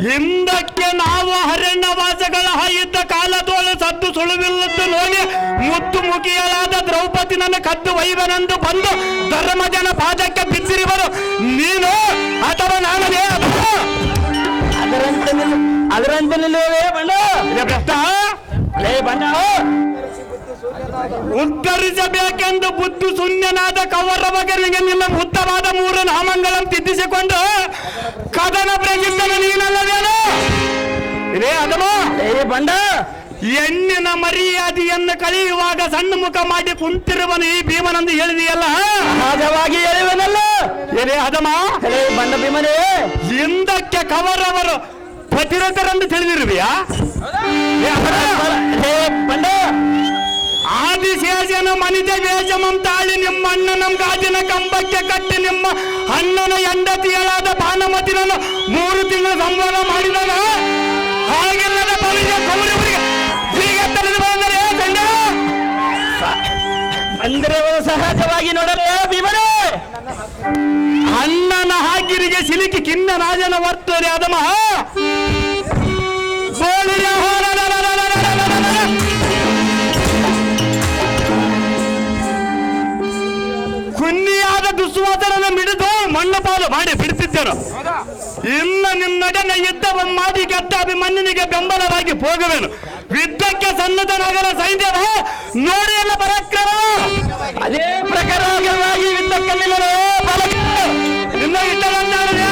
ಹಿಂದಕ್ಕೆ ನಾವು ಅರಣ್ಯವಾಸಗಳ ಇದ್ದ ಕಾಲದೊಳ ಸದ್ದು ಸುಳುವಿಲ್ಲದ್ದು ನೋಡಿ ಮುತ್ತು ಮುಖಿಯಲಾದ ದ್ರೌಪದಿ ನನ್ನ ಕದ್ದು ವೈವನೆಂದು ಬಂದು ಧರ್ಮಜನ ಪಾದಕ್ಕೆ ಬಿದ್ದಿರುವರು ನೀನು ಅಥವಾ ನಾನನೇ ಅದರಂತೆ ನಿಲ್ಲುವೇ ಬಣ್ಣ ಬಣ್ಣ ಉದ್ಧರಿಸಬೇಕೆಂದು ಬುದ್ಧಿ ಶೂನ್ಯನಾದ ಕೌರವರಿಗೆ ನಿನ್ನ ಉತ್ತಮವಾದ ಮೂರು ನಾಮಗಳನ್ನು ತಿದ್ದಿಸಿಕೊಂಡು ಕದನ ಪ್ರಜಿಸಿದ ನೀನಲ್ಲವೇನು ಇದೇ ಅದಮ ಬಂಡ ಹೆಣ್ಣಿನ ಮರ್ಯಾದೆಯನ್ನು ಕಳೆಯುವಾಗ ಸಣ್ಣ ಮುಖ ಮಾಡಿ ಕುಂತಿರುವನು ಈ ಭೀಮನಂದು ಹೇಳಿದೆಯಲ್ಲ ಸಹಜವಾಗಿ ಹೇಳುವನಲ್ಲ ಏನೇ ಅದಮ ಬಂಡ ಭೀಮನೇ ಹಿಂದಕ್ಕೆ ಕೌರವರು ಪ್ರತಿರಥರೆಂದು ತಿಳಿದಿರುವೆಯಾ ಬಂಡ ಆದಿಶೇಷನ ಮನಿತ ವೇಷಮಂ ತಾಳಿ ನಿಮ್ಮ ಅಣ್ಣನ ಗಾಜಿನ ಕಂಬಕ್ಕೆ ಕಟ್ಟಿ ನಿಮ್ಮ ಅಣ್ಣನ ಹೆಂಡತಿಯಲಾದ ಭಾನುಮತಿನನ್ನು 3 ತಿಂಗಳು ಸಂವಾದ ಮಾಡಿದಾಗ ಹಾಗೆಲ್ಲದ ಬಳಿಯ ಕೌರವರಿಗೆ ಹೀಗೆ ತಿಳಿದು ಬಂದರೆ ಅಂದರೆ ಸಹಜವಾಗಿ ನೋಡಲೇ ಭೀಮನೇ ಅಣ್ಣನ ಹಾಗಿರಿಗೆ ಸಿಲುಕಿ ಕಿನ್ನ ರಾಜನ ವರ್ತನೆ ಅದಮ ಕುನ್ನಿಯಾದ ದುಸ್ವಾಸನ ಮಿಡಿದು ಮಣ್ಣು ಪಾಲು ಮಾಡಿ ಬಿಡುತ್ತಿದ್ದರು ಇನ್ನು ನಿನ್ನೊಡನೆ ಯುದ್ಧವ ಮಾಡಿ ಗೆದ್ದ ಅಭಿಮನ್ಯನಿಗೆ ಬೆಂಬಲವಾಗಿ ಹೋಗುವೆನು ಯುದ್ಧಕ್ಕೆ ಸನ್ನದ್ಧನಾಗಲ ಸೈನ್ಯವ ನೋಡಿ ಎಲ್ಲ ಪರಾಕ್ರಮ ಅದೇ ಪ್ರಕಾರವಾಗಿ ಯುದ್ಧಕ್ಕೆ ನಿಲ್ಲಲು ಇನ್ನು ಯುದ್ಧವನ್ನಾಡಲೇ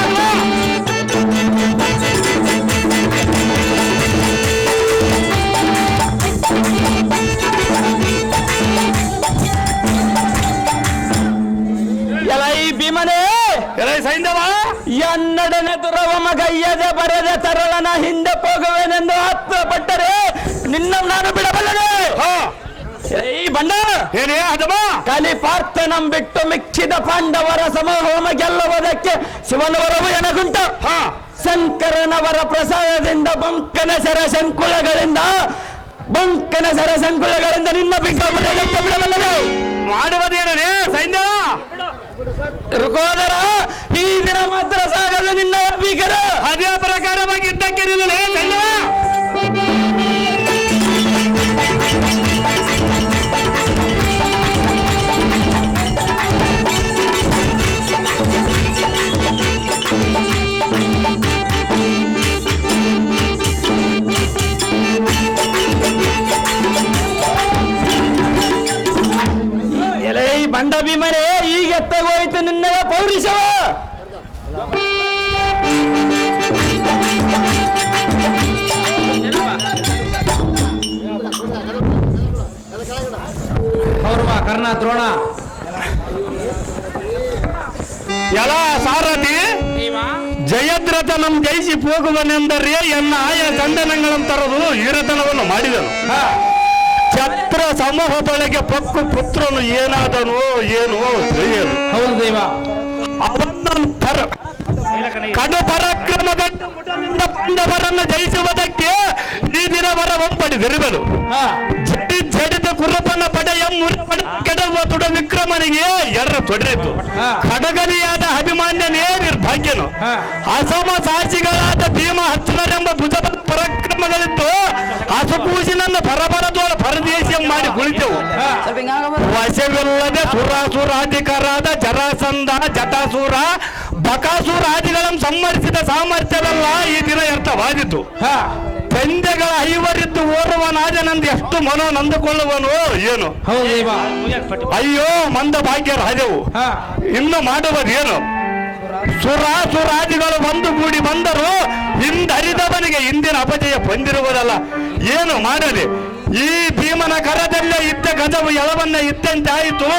ಭೀಮನೇ ಸೈನ್ಯವ ಎನ್ನಡನೆ ದುರವ ಮಗಯ್ಯದೆ ಬರದ ತರಳನ ಹಿಂದೆ ಹೋಗುವೆನೆಂದು ಆತ್ಮಪಟ್ಟರೆ ನಿನ್ನ ನಾನು ಬಿಡಬಲ್ಲನೆ ಬಂಡ ಏನೇ ಅದಮ ಕಲಿಪಾರ್ಥನಂ ಬಿಟ್ಟು ಮಿಕ್ಕಿದ ಪಾಂಡವರ ಸಮಹೋಮ ಗೆಲ್ಲುವುದಕ್ಕೆ ಶಿವನವರವು ಎನಗುಂಟ ಶಂಕರನವರ ಪ್ರಸಾದದಿಂದ ಬಂಕನ ಸರಸಂಕುಳಗಳಿಂದ ನಿನ್ನ ಬಿಟ್ಟು ಬಿಡಬಲ್ಲನೆ ಮಾಡುವುದೇನೇ ಸೈನ್ಯ ರುಕೋದರ ಈ ದಿನ ಮಾತ್ರ ಸಾಗಲು ನಿನ್ನ ಭೀಕರ ಅದೇ ಪ್ರಕಾರವಾಗಿ ಯುದ್ಧಕ್ಕೆ ನಿಲ್ಲಲೇ ಸೈನ್ಯ ಎಲೈ ಬಂಡ ಭೀಮರೇ ಈಗ ಎತ್ತಗೋಯ್ತು ನಿನ್ನ ಪೌರುಷವ ಕರ್ಣ ದ್ರೋಣ ಎಲ್ಲ ಸಾರಥಿ ಜಯದ್ರಥನಂ ಜಯಿಸಿ ಹೋಗುವನೆಂದರೆ ಎನ್ನ ಆಯ ಖಂಡನಗಳನ್ನು ತರದು ಈರತನವನ್ನು ಮಾಡಿದನು. ಛತ್ರ ಸಮೂಹ ಬಳಿಗೆ ಪಕ್ಕು ಪುತ್ರನು ಏನಾದನು ಏನು ತಿಳಿಯದು. ಹೌದು ದೇವ. ಅವನನ್ನು ಕಡು ಪರಾಕ್ರಮದಿಂದ ಪಾಂಡವರನ್ನು ಜಯಿಸುವುದಕ್ಕೆ ಈ ದಿನ ವರವಂಪಡಿದಿರುವನು. ಜಡಿದ ಕುರುಪನ ಪಡೆಯ ಕೆಡವ ತುಡ ವಿಕ್ರಮನಿಗೆ ಎರ್ರ ತೊಡರಿತು. ಖಡಗನಿಯಾದ ಅಭಿಮಾನ್ಯನೇ ನಿರ್ಭಾಗ್ಯನು. ಅಸಮ ಸಾಕ್ಷಿಗಳಾದ ಭೀಮ ಹಚ್ಚನರೆಂಬ ಭುಜಬಲ ಪರಾಕ್ರಮಗಳಿತ್ತು. ಹಸುಕೂಸಿನನ್ನು ಪರಬರದೋಳ ಪರದೇಶ ಮಾಡಿ ಕುಳಿತೆವು. ವಶವಿಲ್ಲದೆ ಸುರಾಸುರಾಧಿಕರಾದ ಜರಾಸಂಧ ಜಟಾಸೂರ ಬಕಾಸುರಾದಿಗಳನ್ನು ಸಂಹರಿಸಿದ ಸಾಮರ್ಥ್ಯವೆಲ್ಲ ಈ ದಿನ ವ್ಯರ್ಥವಾದಿತು. ಪಂದ್ಯಗಳ ಐವರಿದ್ದು ಓರ್ವನಾದನೆಂದು ಎಷ್ಟು ಮನೋ ನಂದುಕೊಳ್ಳುವನು ಏನು. ಅಯ್ಯೋ ಮಂದ ಭಾಗ್ಯ ರಾಜವು ಇನ್ನು ಮಾಡುವುದೇನು. ಸುರಾಸುರಾದಿಗಳು ಒಂದುಗೂಡಿ ಬಂದರು. ಹಿಂದರಿದವನಿಗೆ ಇಂದಿನ ಅಪಜಯ ಹೊಂದಿರುವುದಲ್ಲ. ಏನು ಮಾಡಲಿ. ಈ ಭೀಮನ ಕರದಲ್ಲೇ ಇದ್ದ ಗಜವು ಎಳವನ್ನ ಇದ್ದಂತೆ ಆಯಿತು.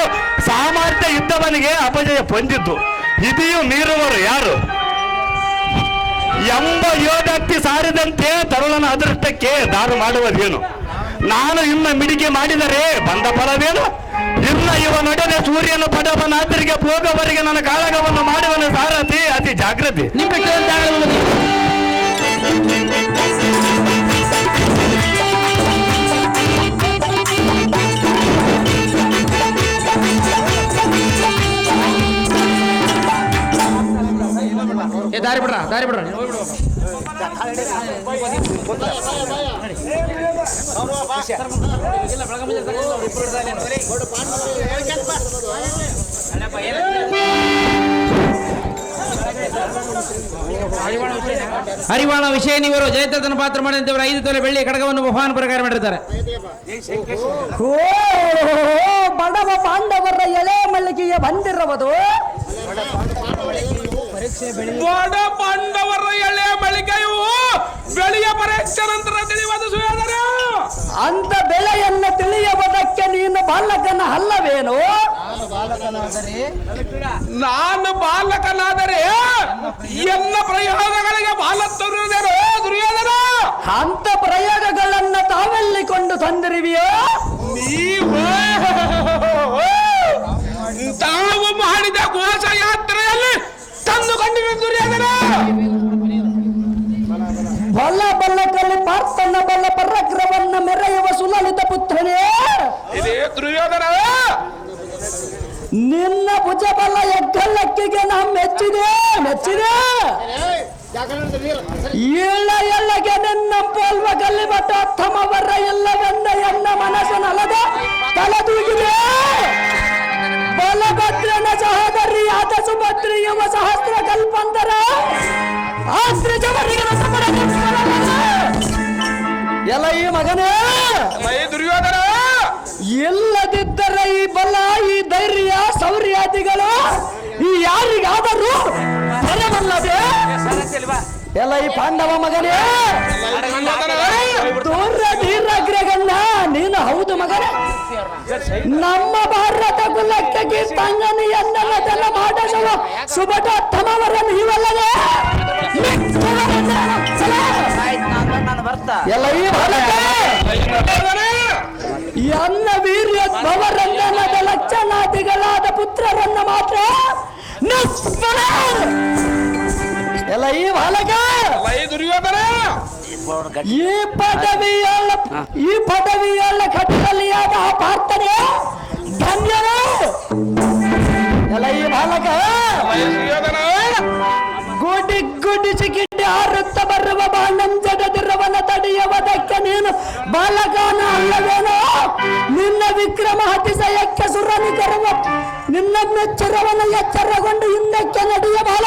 ಸಾಮರ್ಥ್ಯ ಇದ್ದವನಿಗೆ ಅಪಜಯ ಹೊಂದಿದ್ದು. ಇದಿಯೂ ಮೀರುವರು ಯಾರು ಎಂಬ ಯೋಗಕ್ಕೆ ಸಾರಿದಂತೆ ತರುಣನ ಅದೃಷ್ಟಕ್ಕೆ ದಾರು ಮಾಡುವುದೇನು. ನಾನು ಇನ್ನು ಮಿಡಿಕೆ ಮಾಡಿದರೆ ಬಂದ ಫಲವೇನು. ಇನ್ನ ಇವನೊಡನೆ ಸೂರ್ಯನ ಪಡವನಾದರಿಗೆ ಹೋಗುವವರೆಗೆ ನನ್ನ ಕಾಳಗವನ್ನು ಮಾಡುವನು ಸಾರಥಿ ಅತಿ ಜಾಗೃತಿ. ದಾರಿ ಬಿಡ್ರ ದಾರಿ ಬಿಡ್ರ. ಹರಿವಾಣ ವಿಷಯ ನೀವರು ಜಯದ್ರಥನ ಪಾತ್ರ ಮಾಡಿದಂತೆ 5 ತೊಲೆ ಬೆಳ್ಳಿ ಕಡಗವನ್ನು ಬಹುಮಾನ ಪ್ರಕಾರ ಮಾಡಿರ್ತಾರೆ. ಓ ಬಡವ ಪಾಂಡವರ ಎಳೆ ಮಲ್ಲಿಗೆಯ ಬಂದಿರುವುದು. ಬಡ ಪಾಂಡವರ ಎಳೆ ಮಳಿಗೆಯು ಬೆಳೆಯ ಪರೀಕ್ಷೆ ನಂತರ ತಿಳಿಯುವುದು ಸುಯೋಧನ. ಅಂತ ಬೆಳೆಯನ್ನು ತಿಳಿಯುವುದಕ್ಕೆ ನೀನು ಬಾಲಕನ ಅಲ್ಲವೇನು. ನಾನು ಬಾಲಕನಾದರೆ ಎಲ್ಲ ಪ್ರಯೋಗಗಳಿಗೆ ಬಾಲ ತರುವುದೇನು ದುರ್ಯೋಧನ. ಅಂತ ಪ್ರಯೋಗಗಳನ್ನು ತಾವೆಲ್ಲಿಕೊಂಡು ತಂದಿರುವಿಯೋ. ನೀವು ತಾವು ಮಾಡಿದ ಘೋಷ ಯಾತ್ರೆಯಲ್ಲಿ ತಂದುಕೊಂಡಿರುವ ದುರ್ಯೋಧನ. ಬಲ್ಲ ಬಲ್ಲಕಲ್ಲಿ ಪಾರ್ಥನ ಬಲ್ಲ ಪರಾಕ್ರಮವನ್ನ ಮೆರೆಯುವ ಸುಲಲಿತ ಪುತ್ರನೇ. ಇದೇ ದುರ್ಯೋಧನ. ನಿನ್ನ ಭುಜಬಲ ಎಗ್ಗಲ್ಲಕ್ಕಿಗೆ ನಾ ಮೆಚ್ಚಿದೆ ಮೆಚ್ಚಿದೆ. ಎಳ್ಳಗೆ ನಿನ್ನ ಪೋಲ್ವ ಗಲ್ಲಿ ಬಟ್ಟ ತಮವರ ಎಲ್ಲವೆಂದ ಎನ್ನ ಮನಸ್ಸಿನಲ್ಲದ ತಲೆದೂಗಿದೆ. ಬಲಭದ್ರನ ಸಹೋದರಿ ಆದ ಸುಭದ್ರಿ ಯುವ ಸಹಸ್ರ ಕಲ್ಪಂತರ ಎಲ್ಲ ಈ ಮಗನೇ ದುರ್ಯೋಧನ. ಇಲ್ಲದಿದ್ದರೆ ಈ ಬಲ ಈ ಧೈರ್ಯ ಶೌರ್ಯಾದಿಗಳು ಈ ಯಾರಿಗಾದರೂ ಬರವಲ್ಲದೆ. ಎಲ್ಲ ಈ ಪಾಂಡವ ಮಗನೇ ದೂರ ಧೀರಗ್ರಗಣ್ಣ ನೀನು ಹೌದು ಮಗನೇ. ನಮ್ಮ ಭಾರತ ಕುಲಕ್ಕೆ ಗೀತಾಂಗನಿಯನ್ನೆಲ್ಲ ಮಾಡಿಸುವ ಸುಭಟೋತ್ತಮವರನ್ನು ಇವಲ್ಲದೆ. ಎಲ್ಲ ಈ ಬಾಲಕ ಎನ್ನ ವೀರ್ಯೋದ್ಭವರನ್ನ ಲಕ್ಷಣಾದಿಗಳಾದ ಪುತ್ರರನ್ನ ಮಾತ್ರ ಎಲ್ಲ ಈ ಬಾಲಕ ದುರ್ಯೋಧನ. ಈ ಪದವಿಯಲ್ಲ ಕಟ್ಟಲಿಯಾದ ಆ ಪಾರ್ಥನೆ ಧನ್ಯರು. ಎಲ್ಲ ಈ ಬಾಲಕ ಗುಡಿ ಗುಡಿಸಿ ಗಿಡ್ಡಿ ಹಾರುತ್ತ ಬರುವ ಬಾಣಂಜಡದಿರುವನ ತಡೆಯುವುದಕ್ಕೆ ನೀನು ಬಾಲಕನ ಅಲ್ಲವೇನೋ. ನಿನ್ನ ವಿಕ್ರಮ ಅತಿಶಯಕ್ಕೆ ಸುರನಿಕರುವ ನಿನ್ನ ಮೆಚ್ಚರವನ ಎಚ್ಚರಗೊಂಡು ಹಿಂದಕ್ಕೆ ನಡೆಯ ಬಾಲ.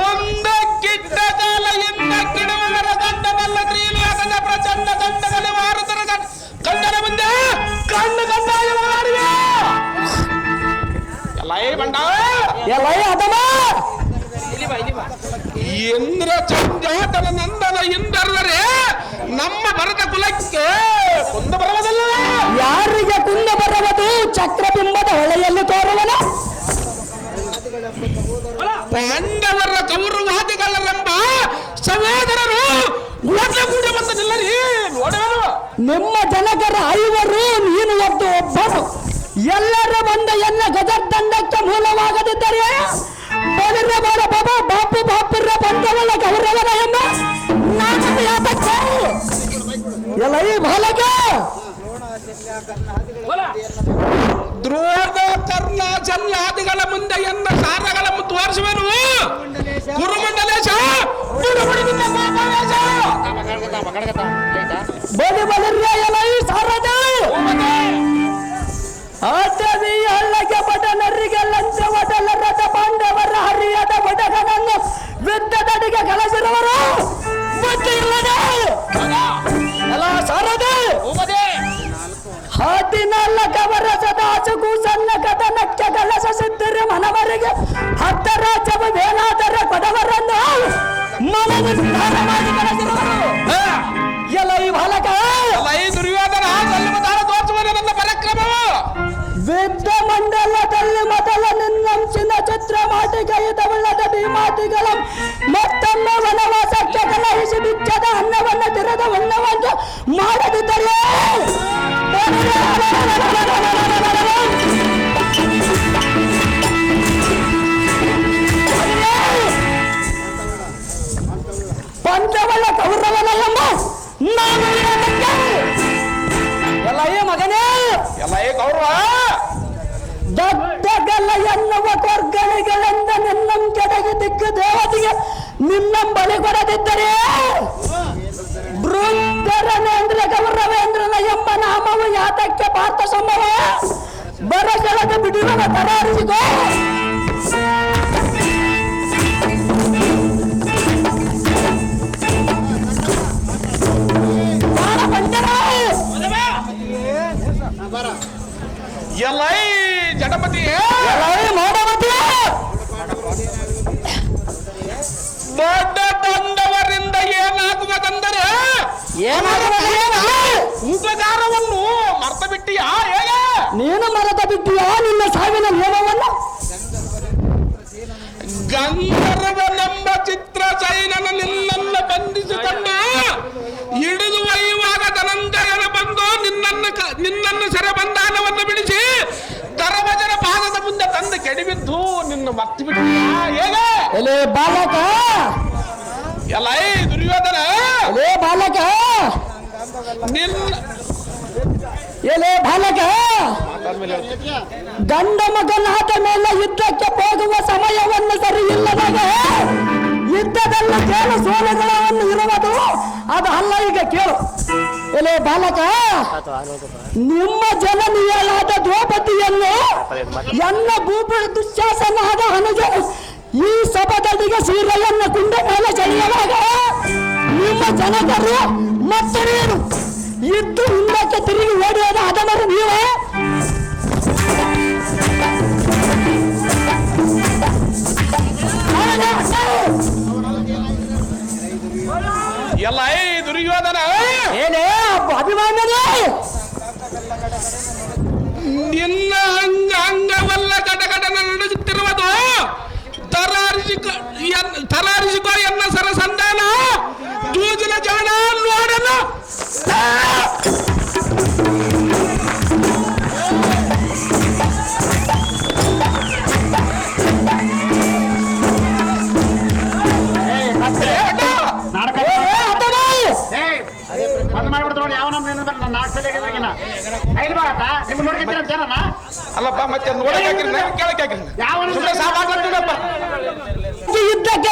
ಮುಂದಕ್ಕಿಟ್ಟ ಕಾಲ ಹಿಂದಕ್ಕಿಡುವವರ ದಂಡವಲ್ಲ ತ್ರೀಲಿಯಾದ ಪ್ರಚಂಡ ದಂಡದಲ್ಲಿ ಭಾರತರ ಕಂಡನ ಮುಂದೆ ಕಣ್ಣು ಕಣ್ಣಾಗಿ ಮಾಡಿವೆ. ಎಲ್ಲ ಬಂಡ ಎಲ್ಲ ಅದಮ ಇಂದ್ರ ಚಂಜಾತನ ನಂದನ ಇಂದರದರೆ ನಮ್ಮ ಭರತ ಕುಲಕ್ಕೆ ಕುಂದ ಬರುವುದಲ್ಲ. ಯಾರಿಗೆ ಕುಂದ ಬರುವುದು? ಚಕ್ರಬಿಂಬದ ಹೊಳೆಯಲ್ಲಿ ತೋರುವನ ಪಾಂಡವರ ಕೌರವಾದಿಗಳೆಂಬ ಸಹೋದರರು ಕೂಡ ಬಂದದಿಲ್ಲರಿ ನೋಡುವರು. ನಿಮ್ಮ ಜನಕರ ಐವರು, ನೀನು ಒಬ್ಬ ಒಬ್ಬರು. ಎಲ್ಲರ ಬಂದ ಎಲ್ಲ ಗಜದಂಡಕ್ಕೆ ಮೂಲವಾಗದಿದ್ದರೆ ಬಲಿರ ಬಲ ಬಾಬಾ ಬಾಪು ಬಾಪಿರ ಬಂದವಳ ಗೌರವನ ಎಂಬ ನಾನು ಯಾತಕ್ಕೆ ಎಲ್ಲ ಈ ಬಾಲಕ ದ್ರೋಣ ಕರ್ಣ ಜಲ್ಲಾದಿಗಳ ಮುಂದೆ ಎನ್ನ ಸಾರಗಳನ್ನು ತೋರಿಸುವೆನು. ಕುರುಮಂಡಲೇಶ ಬಲಿ ಬಲಿರ ಎಲ್ಲ ಈ ಸಾರದ ಆಟವಿ ಹಳ್ಳಗೆ ಬಡನರಿಗೆ ಲಂಚ ಒಡಲ ರಥ ಪಾಂಡವರ ಹರಿಯದ ಬಡಗನನ್ನು ವಿದ್ಯದಡಿಗೆ ಕಳಿಸಿರುವರು ಬುದ್ಧಿ ಇಲ್ಲದೆ ಎಲ್ಲ ಸಾರದ 14 ಸದಾಚುಗೂ ಸಣ್ಣ ಕಥನಕ್ಕೆ ಕಲಸ ಸಿದ್ಧರು ಮನವರಿಗೆ 10 ರಾಜ್ಯವ ವೇಲಾದರ ಕೊಡವರನ್ನು ಮನವಿಧಾನ ಮಾಡಿ ಕಳಿಸಿರುವರು. ಎಲ್ಲ ಈ ಬಾಲಕ ದುರ್ಯೋಧನ ತೋರಿಸುವನು ನನ್ನ ಪರಾಕ್ರಮವು. ವೇದ ಮಂಡಲದಲ್ಲಿ ಮೊದಲ ನಿನ್ನಂಚಿನ ಚಿತ್ರ ಮಾಟಿಗೆಯುವುಳ್ಳದ ಭೀಮಾಟಿಗಳ ಮತ್ತೊಮ್ಮೆ ವನವಾಸಕ್ಕೆ ಕಲಹಿಸಿ ಬಿಚ್ಚದ ಅನ್ನವನ್ನು ತಿರದ ಉಣ್ಣವನ್ನು ಮಾಡದಿದ್ದರೆ ಪಂಚವಲ್ಲ ಕೌರವನ ಎಂಬ ನಾನು ಎಲ್ಲ ಏ ಮಗನೇ ಎಲ್ಲ ಕೌರವ ದೊಡ್ಡಗಲ್ಲ ಎನ್ನುವ ಕೊರ್ಗಳಿಗಳಿಂದ ನಿನ್ನಂ ಕೆಡಗಿ ದಿಕ್ಕು ದೇವತೆಗೆ ನಿನ್ನಂ ಬಲಿ ಕೊಡದಿದ್ದರೆ ಬೃಂದರನೇಂದ್ರ ಗೌರವೇಂದ್ರನ ಎಂಬ ನಾಮವು ಯಾತಕ್ಕೆ ಪಾರ್ಥ ಸಂಭವ ಬರಗೆಳದ ಬಿಡುವ ತರಾರಿಸಿಕೋ. ಎಲ್ಲ ಜಡಪತಿ ದೊಡ್ಡ ತಂದವರಿಂದ ಏನಾಗುವುದೆಂದರೆ ಉಪಕಾರವನ್ನು ಮರ್ತ ಬಿಟ್ಟಿಯಾ? ಹೇಗೆ ನೀನು ಮರೆತ ಬಿಟ್ಟಿಯಾ ನಿನ್ನ ಸಾವಿನ ನಿಯಮವನ್ನು? ಗಂಧರ್ವನೆಂಬ ಚಿತ್ರ ಸೈನನ ನಿನ್ನನ್ನು ಬಂಧಿಸಿಕೊಂಡು ಹಿಡಿದು ಒಯ್ಯುವಾಗ ಧನಂಜಯನ ಬಂದು ನಿನ್ನನ್ನು ಸೆರೆ ಬಂಧನವನ್ನು ಬಿಡಿಸಿ ಧರ್ಮಜನ ಪಾದದ ಮುಂದೆ ತಂದು ಕೆಡವಿದ್ದು ನಿನ್ನ ಮರ್ತು ಬಿಟ್ಟಿಯಾ? ಹೇಗೆ ಎಲೆ ಬಾಲಕ, ಎಲ್ಲ ದುರ್ಯೋಧನ ಎಲೆ ಬಾಲಕ, ಎಲೆ ಬಾಲಕ, ಗಂಡ ಮಗನಾದ ಮೇಲೆ ಯುದ್ಧಕ್ಕೆ ಹೋಗುವ ಸಮಯವನ್ನು ಸರಿ ಇಲ್ಲದಾಗ ಯುದ್ಧದಲ್ಲ ಕೇಳು ಸೋಲಗಳನ್ನು ಇರುವುದು ಅದು ಅಲ್ಲ. ಈಗ ಕೇಳು ಎಲೆ ಬಾಲಕ, ನಿಮ್ಮ ಜನನೀಯಳಾದ ದ್ರೌಪದಿಯನ್ನು ಎನ್ನ ಭೂಪ ದುಶ್ಯಾಸನಾದ ಅನುಜ ಈ ಸಭದಡಿಗೆ ಸೀರೆಯನ್ನು ಕುಂಡ ಮೇಲೆ ಸೆಳೆಯುವಾಗ ನಿಮ್ಮ ಜನಕರು ಮತ್ತೆ ನೀನು ಇದ್ದು ಹಿಂದಕ್ಕೆ ತಿರುಗಿ ಓಡಿಯೋದು ಅದವರು ನೀವೇ. ಎಲ್ಲ ದುರ್ಯೋಧನ ಏನೇ ಅಭಿಮಾನನೇ ನಿನ್ನ ಅಂಗವಲ್ಲ ಕಟಕಟನ ನಡೆಸುತ್ತಿರುವುದು ತರಾರಿಸಿಕೋ ಎನ್ನ ಸರಸಂಧಾನ ಜೂಜಿನ ಜಾಣ ನೋಡಲು ಅಲ್ಲಪ್ಪ ಮತ್ತೆ ಯುದ್ಧಕ್ಕೆ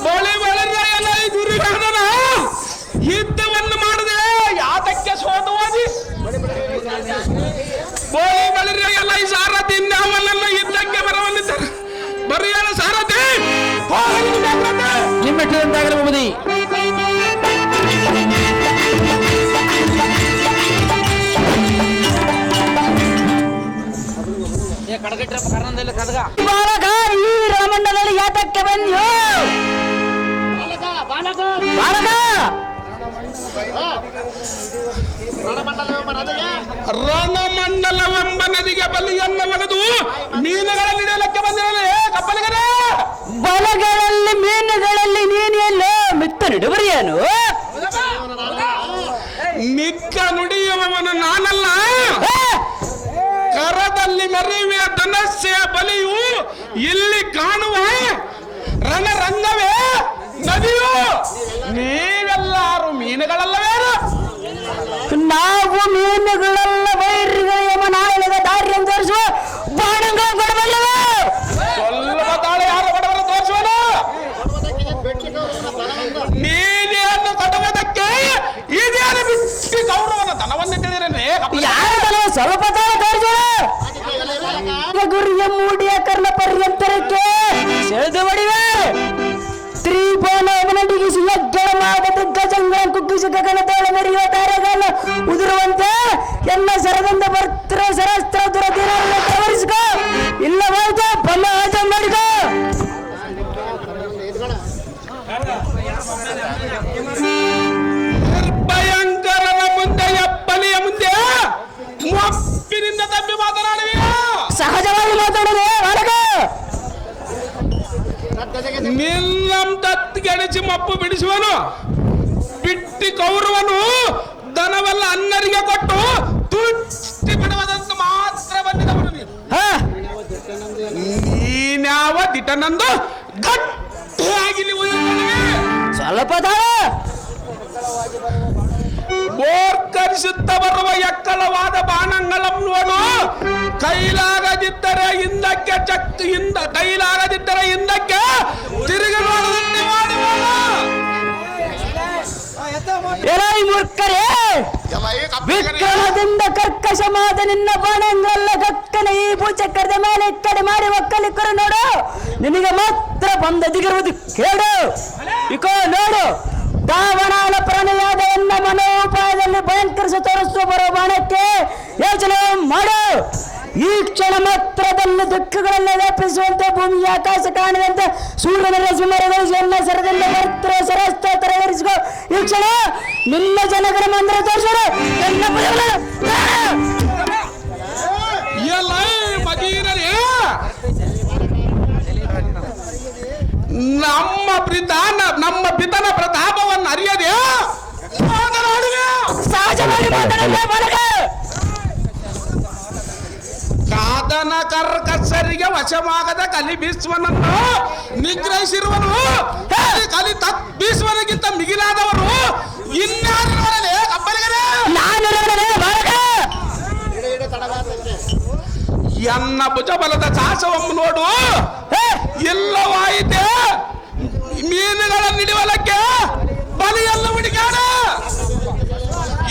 ಬಳಿ ಬೆಳರಾಯನ ಈ ದುರ್ಯೋಧನ ಯುದ್ಧವನ್ನು ಮಾಡಿದೆ ಯಾತಕ್ಕೆ ಸೋತು ಹೋದಿ ಬೋಳಿ ಬೆಳರಾಯಲ್ಲ ಈ ಸಾರಥಿ ನಾವನ್ನೆಲ್ಲ ಯುದ್ಧಕ್ಕೆ ಬರವಲ್ಲಿದ್ದಾರೆ ಬರೆಯಲ್ಲ ಸಾರಥಿ ನಿಮ್ಮೆಟ್ಟಿದಂತಾಗಲಿ ಭೂಪತಿ. ಬಾಲಕ ಈ ರಾಮಣ್ಣನಲ್ಲಿ ಯಾತಕ್ಕೆ ಬಂದ್ಯೋ ಬಾಲಕ ರಣಮಂಡಲವೆಂಬ ನದಿಗೆ ಬಲಿಯನ್ನು ಒಗೆದು ಮೀನುಗಳ ಹಿಡಿಯಲಕ್ಕೆ ಬಂದಿರಲೇ ಕಪ್ಪಲಿಗರ ಬಲಗಳಲ್ಲಿ ಮೀನುಗಳಲ್ಲಿ ನೀನೆಲ್ಲೋ ಮಿತ್ತ ನಿಡುವರಿಯೇನು ಮಿಕ್ಕ ನುಡಿಯುವವನು ನಾನಲ್ಲ ಕರದಲ್ಲಿ ಮೆರೆಯುವ ಧನಸ್ಸೆಯ ಬಲಿಯು ಇಲ್ಲಿ ಕಾಣುವ ರಣರಂಗವೇ ನದಿಯು ನೀವೆಲ್ಲಾರು ಮೀನುಗಳಲ್ಲವೇನು ನಾವು ಮೀನುಗಳೆಲ್ಲ ವೈರಿಗಳ ಯಮನಾಯನದ ದಾರಿಯನ್ನು ತೋರಿಸುವ ಬಾಣಂಗ ಕೊಡಬಲ್ಲವೇ ಸ್ವಲ್ಪ ತಾಳೆ ಯಾರು ಬಡವರ ತೋರಿಸುವನು ನೀನೆಯನ್ನು ಕಟ್ಟುವುದಕ್ಕೆ ಇದೇನು ಬಿಟ್ಟು ಗೌರವನ ಧನವನ್ನಿಟ್ಟಿದ್ದೀರೇ ಯಾರು ಸ್ವಲ್ಪ ತಾಳ ತೋರಿಸುವ ಗುರಿಯ ಮೂಡಿಯ ಕರ್ಣ ಪರ್ಯಂತರಕ್ಕೆ ಸೆಳೆದು ಬಡಿವೆ ತ್ರಿಭುವನಡಿಗಿಸಿ ಯಜ್ಞಮಾದ ದಿಗ್ಗಜಂಗಳ ಕುಗ್ಗಿಸಿ ಗಗನದೊಳ ಮೆರೆಯುವ ತಾರೆಗಳನ್ನು ಉದುರುವಂತೆ ಎಲ್ಲ ಸರದಿಂದ ಬರ್ತ್ರ ಸರಸ್ತ್ರ ದುರದಿನ ತವರಿಸಿಕೋ ಇಲ್ಲವಾಯ್ತು ಬಲ್ಲ ಆಟ ಮಾಡಿಕೋ ನಿರ್ಭಯಂಕರನ ಮುಂದೆ ಎಪ್ಪಲಿಯ ಮುಂದೆ ಮೊಪ್ಪಿನಿಂದ ತಪ್ಪಿ ಮಾತನಾಡುವೆ ಸಹಜವಾಗಿ ಮಾತಾಡೋದು ಹೊರಗ ನಿನ್ನಂ ತತ್ತಿಗೆಣಿಸಿ ಮಪ್ಪು ಬಿಡಿಸುವನು ಬಿಟ್ಟಿ ಕೌರವನು ದನವೆಲ್ಲ ಅನ್ನರಿಗೆ ಕೊಟ್ಟು ತುಟ್ಟಿ ಬಿಡುವುದಂತ ಮಾತ್ರ ಬಂದಿದವನು ನೀನ್ಯಾವ ದಿಟನಂದು ಗಟ್ಟಿಯಾಗಿ ನೀವು ಸ್ವಲ್ಪ ತಾಳ ಬೋರ್ಕರಿಸುತ್ತ ಬರುವ ಎಕ್ಕಳವಾದ ಬಾಣಗಳನ್ನು ನೋಡು ಕೈಲಾಗದಿದ್ದರೆ ಹಿಂದಕ್ಕೆ ಕೈಲಾಗದಿದ್ದರೆ ಹಿಂದಕ್ಕೆ ತಿರುಗಿ ನೋಡದಂತೆ ಮಾಡುವನು ಎಲಾಯಿ ಮೂರ್ಖರೇ ವಿಕ್ರಮದಿಂದ ಕರ್ಕಶವಾದ ನಿನ್ನ ಬಾಣಂಗಲ್ಲ ಕಕ್ಕನ ಈ ಭೂಚಕ್ರದ ಮೇಲೆ ಈ ಕಡೆ ಮಾಡಿ ಒಕ್ಕಲಿಕ್ಕರು ನೋಡು ನಿನಗೆ ಮಾತ್ರ ಬಂದದಿಗಿರುವುದು ಕೇಳು ಇಕೋ ನೋಡು ದಾವಣಾಲ ಪ್ರಣಯಾದ ಎನ್ನ ಮನೋಪಾಯದಲ್ಲಿ ಭಯಂಕರಿಸಿ ತೋರಿಸುವ ಬರೋ ಬಾಣಕ್ಕೆ ಯೋಚನೆ ಮಾಡು ಈ ಕ್ಷಣ ಮಾತ್ರದಲ್ಲಿ ದುಃಖಗಳೆಲ್ಲ ವ್ಯಾಪಿಸುವಂತೆ ಭೂಮಿಯ ಆಕಾಶ ಕಾಣದಂತೆ ಸೂರ್ಯನ ರಶ್ಮಿಮರಗೊಳಿಸಿ ಎನ್ನ ಸರದಿಂದ ವರ್ತ್ರ ಸರಸ್ತ ತರವರಿಸಿಕೋ ಈ ಕ್ಷಣ ನಿನ್ನ ಜನಗರ ಮಂದಿರ ತೋರಿಸೋರು ಎನ್ನ ಎಲ್ಲ ಮಗೀರರೇ ನಮ್ಮ ಪಿತನ ಪ್ರತಾಪವನ್ನು ಅರಿಯದೆ ಮಾತನಾಡುವೆ ಸಹಜವಾಗಿ ಮಾತನಾಡುವ ಬಾಲಕ ಕಾದನ ಕರ್ಕಸರಿಗೆ ವಶವಾಗದ ಕಲಿ ಭೀಷ್ಮನನ್ನು ನಿಗ್ರಹಿಸಿರುವನು ಕಲಿ ಭೀಷ್ಮನಿಗಿಂತ ಮಿಗಿಲಾದವರು ಇನ್ಯಾರು ನೋಡಲೇ ಕಬ್ಬಲಿಗರೇ ನಾನು ಬಾಲಕ ಎನ್ನ ಭುಜಬಲದ ಸಾಹಸವನ್ನು ನೋಡು ಎಲ್ಲವಾಯಿತೆ ಮೀನುಗಳ ನಿಡಿವಲಕ್ಕೆ ಬಲಿಯಲ್ಲ ಹುಡುಕಾಡ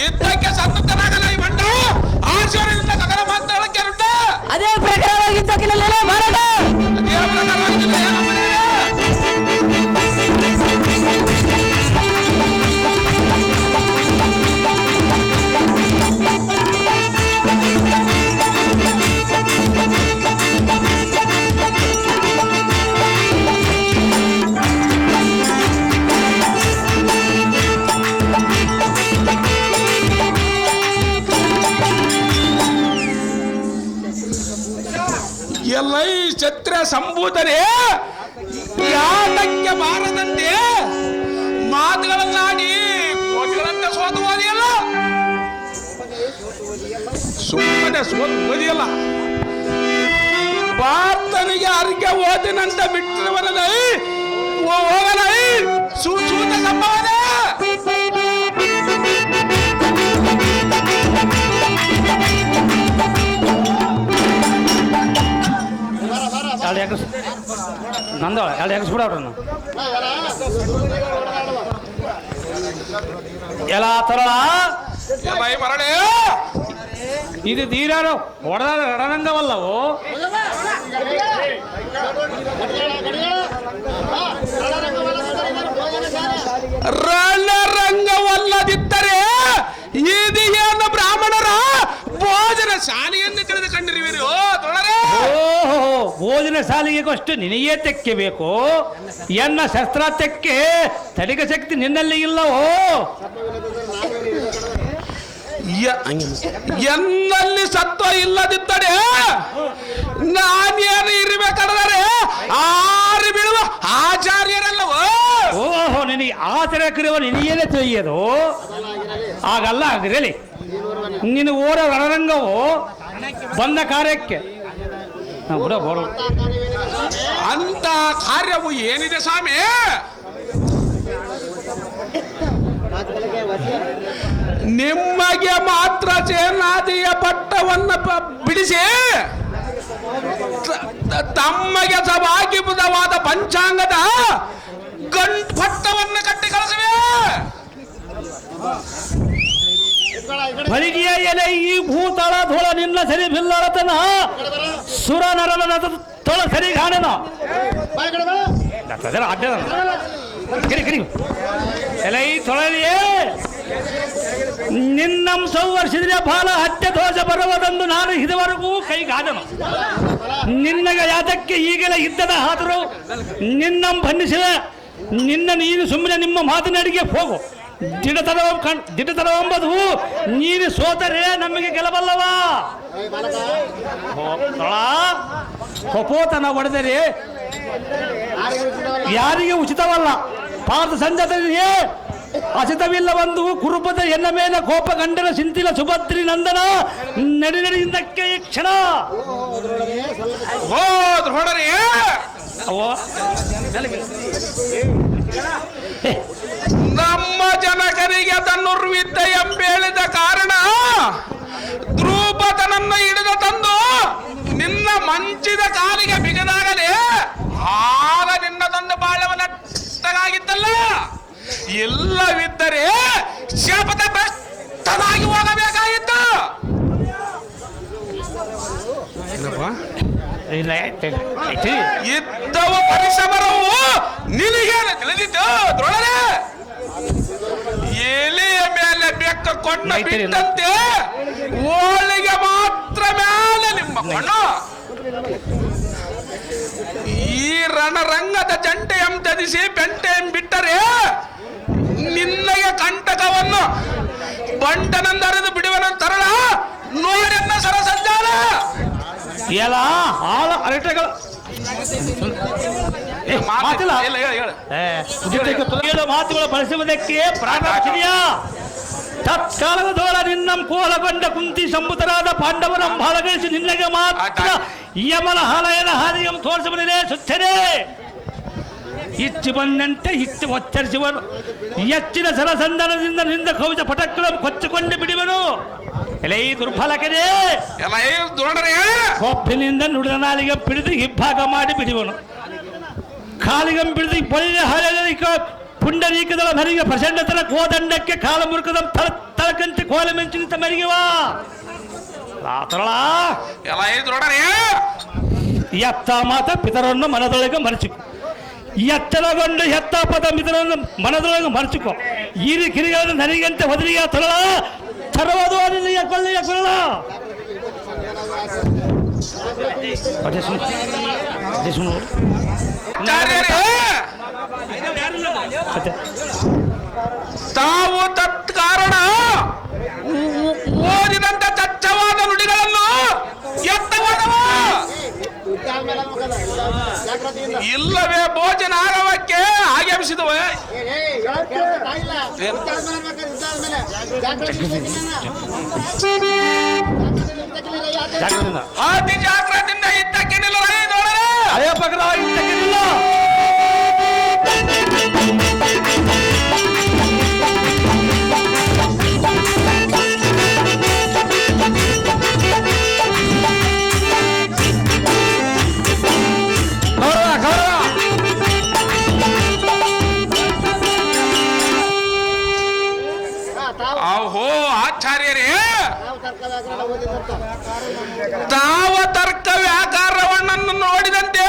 ಯುದ್ಧಕ್ಕೆ ಸನ್ನದ್ಧನಾಗಲ್ಲ ಈ ಮಂಡ ಆಶ್ಚರ್ಯದಿಂದ ಗಗನ ಮಾತಾಡಕ್ಕೆ ರುಡ್ಡ ಅದೇ ಪ್ರಕಾರವಾಗಿದ್ದಕ್ಕಿಲ್ಲ ಬಾಲಕ ಅದೇ ಪ್ರಕಾರವಾಗಿದ್ದಿಲ್ಲ ಎಲ್ಲೈ ಛತ್ರ ಸಂಭೂತರೇ ಯಾತಕ್ಕೆ ಬಾರದಂತೆ ಮಾತುಗಳನ್ನಾಡಿ ಕೋಟಿಗಳಂತೆ ಸೋತು ಓದಿಯಲ್ಲ ಸುಮ್ಮನೆ ಸೋತು ಓದಿಯಲ್ಲ ಪಾರ್ಥನಿಗೆ ಅರ್ಗೆ ಓದಿನಂತ ಬಿಟ್ಟಿರುವನೈ ಹೋಗಲೈ ಸೂತ ಸಂಭವನೇ ಯಾಕೆ ನಂದಳ ಎರಡು ಹೆಂಗಸ್ಬಿಡವ್ರನ್ನು ಎಲ್ಲ ತರಳ ಮೈ ಮರಳೆ ಇದು ಧೀರರು ಹೊಡೆದ ರಣರಂಗವಲ್ಲವು. ರಣರಂಗವಲ್ಲದಿದ್ದರೆ ಇದು ಏನು ಬ್ರಾಹ್ಮಣರ ಭೋಜನ ಶಾಲೆಯನ್ನು ತಿಳಿದುಕೊಂಡಿರುವಿರಿ. ಓಹೋ, ಭೋಜನ ಶಾಲೆಗೆಗಷ್ಟು ನಿನಗೇ ತೆಕ್ಕಬೇಕು. ಎನ್ನ ಶಸ್ತ್ರ ತೆಕ್ಕೆ ತಡಿಗ ಶಕ್ತಿ ನಿನ್ನಲ್ಲಿ ಇಲ್ಲವೋ? ಎನ್ನಲ್ಲಿ ಸತ್ವ ಇಲ್ಲದಿದ್ದರೆ ನಾನೇನು ಇರಬೇಕಾದರೆ ಆರು ಬೀಳುವ ಆಚಾರ್ಯರಲ್ಲವೋ? ಓಹೋ, ನಿನಗೆ ಆಚರಣೆ ಕರೆಯುವ ನಿನಗೇನೆ ತಿಳಿಯೋದು. ಆಗಲ್ಲ ಆಗಿರಲಿ. ನೀನು ಓಡ ರಣರಂಗವು ಬಂದ ಕಾರ್ಯಕ್ಕೆ ಬಿಡ ಬರೋ ಅಂತ ಕಾರ್ಯವು ಏನಿದೆ ಸ್ವಾಮಿ? ನಿಮಗೆ ಮಾತ್ರ ಸೇನಾದಿಯ ಪಟ್ಟವನ್ನು ಬಿಡಿಸಿ ತಮ್ಮಗೆ ಸಭಾಗಿಬುಧವಾದ ಪಂಚಾಂಗದ ಪಟ್ಟವನ್ನು ಕಟ್ಟಿ ಕಳಿಸುವೆ. ಬಲಿಗೆಯ ಎಲೆ ಈ ಭೂತಳ ಧೋಳ ನಿನ್ನ ಸರಿ ಬಿಲ್ಲಳತನ ಸುರ ನರನ ತೊಳ ಸರಿ ಕಾಣನ ಕಿರಿ ಕಿರಿ ಎಲೆ ಈ ತೊಳಲಿಯೇ ನಿನ್ನಂ ಸಂವರ್ಷಿದ್ರೆ ಬಾಲ ಹತ್ಯೆ ದೋಷ ಬರುವುದೆಂದು ನಾನು ಇದುವರೆಗೂ ಕೈಗಾದನು. ನಿನ್ನಗೆ ಯಾತಕ್ಕೆ ಈಗಲೇ ಇದ್ದದ ಆದರೂ ನಿನ್ನಂ ಬಂಧಿಸಿದ ನಿನ್ನ ನೀನು ಸುಮ್ಮನೆ ನಿಮ್ಮ ಮಾತಿನಡಿಗೆ ಹೋಗು. ದಿಟತನವೆಂಬುದು ನೀನು ಸೋತರೆ ನಮಗೆ ಗೆಲಬಲ್ಲವಾ? ಕಪೋತನ ಹೊಡೆದರೆ ಯಾರಿಗೆ ಉಚಿತವಲ್ಲ. ಪಾರ್ಥ ಸಂಜಾತನಿಗೆ ಅಸಿತವಿಲ್ಲವೆಂದು ಕುರುಪದ ಎನ್ನ ಮೇಲೆ ಕೋಪ ಗಂಡನ ಸಿಂತಿಲ ಸುಭದ್ರಿ ನಂದನ ನಡಿನಡಿಯಿಂದಕ್ಕೆ ಈ ಕ್ಷಣ ನಮ್ಮ ಜನಕರಿಗೆ ಧನುರ್ವಿದ್ದ ಎಂಬೇಳಿದ ಕಾರಣ ದ್ರೂಪದನನ್ನು ಹಿಡಿದ ತಂದು ನಿನ್ನ ಮಂಚಿದ ಕಾಲಿಗೆ ಬಿಗದಾಗಲೇ ಆಗ ನಿನ್ನ ತಂದು ಬಾಳವ ನಷ್ಟಗಾಗಿದ್ದಲ್ಲ. ಇಲ್ಲವಿದ್ದರೆ ಶಾಪದ ಬೆಸ್ತನಾಗಿ ಹೋಗಬೇಕಾಗಿತ್ತು. ಇದ್ದವು ಪರಿಸರವು ನಿನಗೇನು ತಿಳಿದಿದ್ದು ದ್ರೋಣರೇ? ಎಲೆಯ ಮೇಲೆ ಬೆಕ್ಕ ಕೊಟ್ಟು ಬಿಟ್ಟಂತೆ ಓಳಿಗೆ ಮಾತ್ರ ಮೇಲೆ ನಿಮ್ಮ ಕಣ್ಣು. ಈ ರಣರಂಗದ ಜಂಟೆಯಂ ತ್ಯಜಿಸಿ ಪೆಂಟೆಯಂ ಬಿಟ್ಟರೆ ನಿನ್ನಗೆ ಕಂಟಕವನ್ನು ಬಂಟನಂದರಿದು ಬಿಡುವನ ತರಳ ನೋಡೆನ್ನ ಸರಸಜ್ಜಾಲ ಎಲ್ಲ ಹಾಳ ಅರಟೆಗಳು ಮಾತುಗಳು ಬಳಸುವುದಕ್ಕೆ ಪ್ರಾರಂಭಿಸಿದೆಯಾ? ತತ್ಕಾಲದ ಧೋಳ ನಿನ್ನಂ ಕೋಲಗೊಂಡ ಕುಂತಿ ಸಂಬುತರಾದ ಪಾಂಡವರ ಬಾಲಗಳಿಸಿ ನಿನ್ನಗೆ ಮಾತ್ರ ಯಮನ ಹಾಲಯನ ಹಾದಿಯಂ ತೋರಿಸುವನೇ ಸುಚ್ಚನೆ. ಇಚ್ಚು ಬಂದಂತೆ ಇಚ್ಚು ಒಚ್ಚರಿಸುವನು. ಎಚ್ಚಿನ ಸರಸಂದನದಿಂದ ನಿಂದ ಕೌಜ ಪಟಗಳನ್ನು ಕೊಚ್ಚಿಕೊಂಡು ಬಿಡುವನು. ಎಲೈ ದುರ್ಬಲಕನೇ, ಕೊಪ್ಪಿನಿಂದ ನುಡಿದ ನಾಲಿಗೆ ಬಿಡಿದು ಇಬ್ಬಾಗ ಮಾಡಿ ಬಿಡುವನು. ಕಾಲಿಗಂ ಬಿಡಿದು ಬಳಿಯ ಹಾಲಿಕ ಪುಂಡರೀಕದಳ ಮರಿಗೆ ಪ್ರಚಂಡತನ ಕೋದಂಡಕ್ಕೆ ಕಾಲ ಮುರುಕದ ತಳಕಂಚಿ ಕೋಲ ಮೆಂಚಿನಿಂದ ಮರಿಗೆವಾ ಎತ್ತ ಮಾತ ಪಿತರನ್ನು ಮನದೊಳಗೆ ಮರೆಸಿಕೊ. ಎತ್ತರಗೊಂಡು ಎತ್ತ ಪದ ಮಿತರನ್ನು ಮನದೊಳಗೆ ಮರೆಸಿಕೊ. ಈರಿ ಕಿರಿಗಳನ್ನು ನನಗಂತೆ ಹೊದಲಿಯ ತೊರಳ ತರವಾದ ನಿಲ್ಲಿಯ ಕೊಳ್ಳೆಯ ಕೊಳ್ಳ. ತಾವು ತತ್ಕಾರಣ ಓದಿದಂತ ಚಚ್ಚವಾದ ನುಡಿಗಳನ್ನು ಎತ್ತವಾದವ ಇಲ್ಲವೇ ಭೋಜನ ಆರವಕ್ಕೆ ಆಗಮಿಸಿದವ. ಅತಿ ಜಾಗ್ರತೆಯಿಂದ ಇದ್ದಕ್ಕೆ ನಿಲ್ಲವೇ ನೋಡರೆ ಅದೇ ಪಕ್ಕದ ಇದ್ದಕ್ಕೆ ನಿಲ್ಲ. ಗೌರವ ಗೌರವ ತಾವ ತರ್ಕ ವ್ಯಾಕಾರವಣ್ಣನ್ನು ನೋಡಿದಂತೆ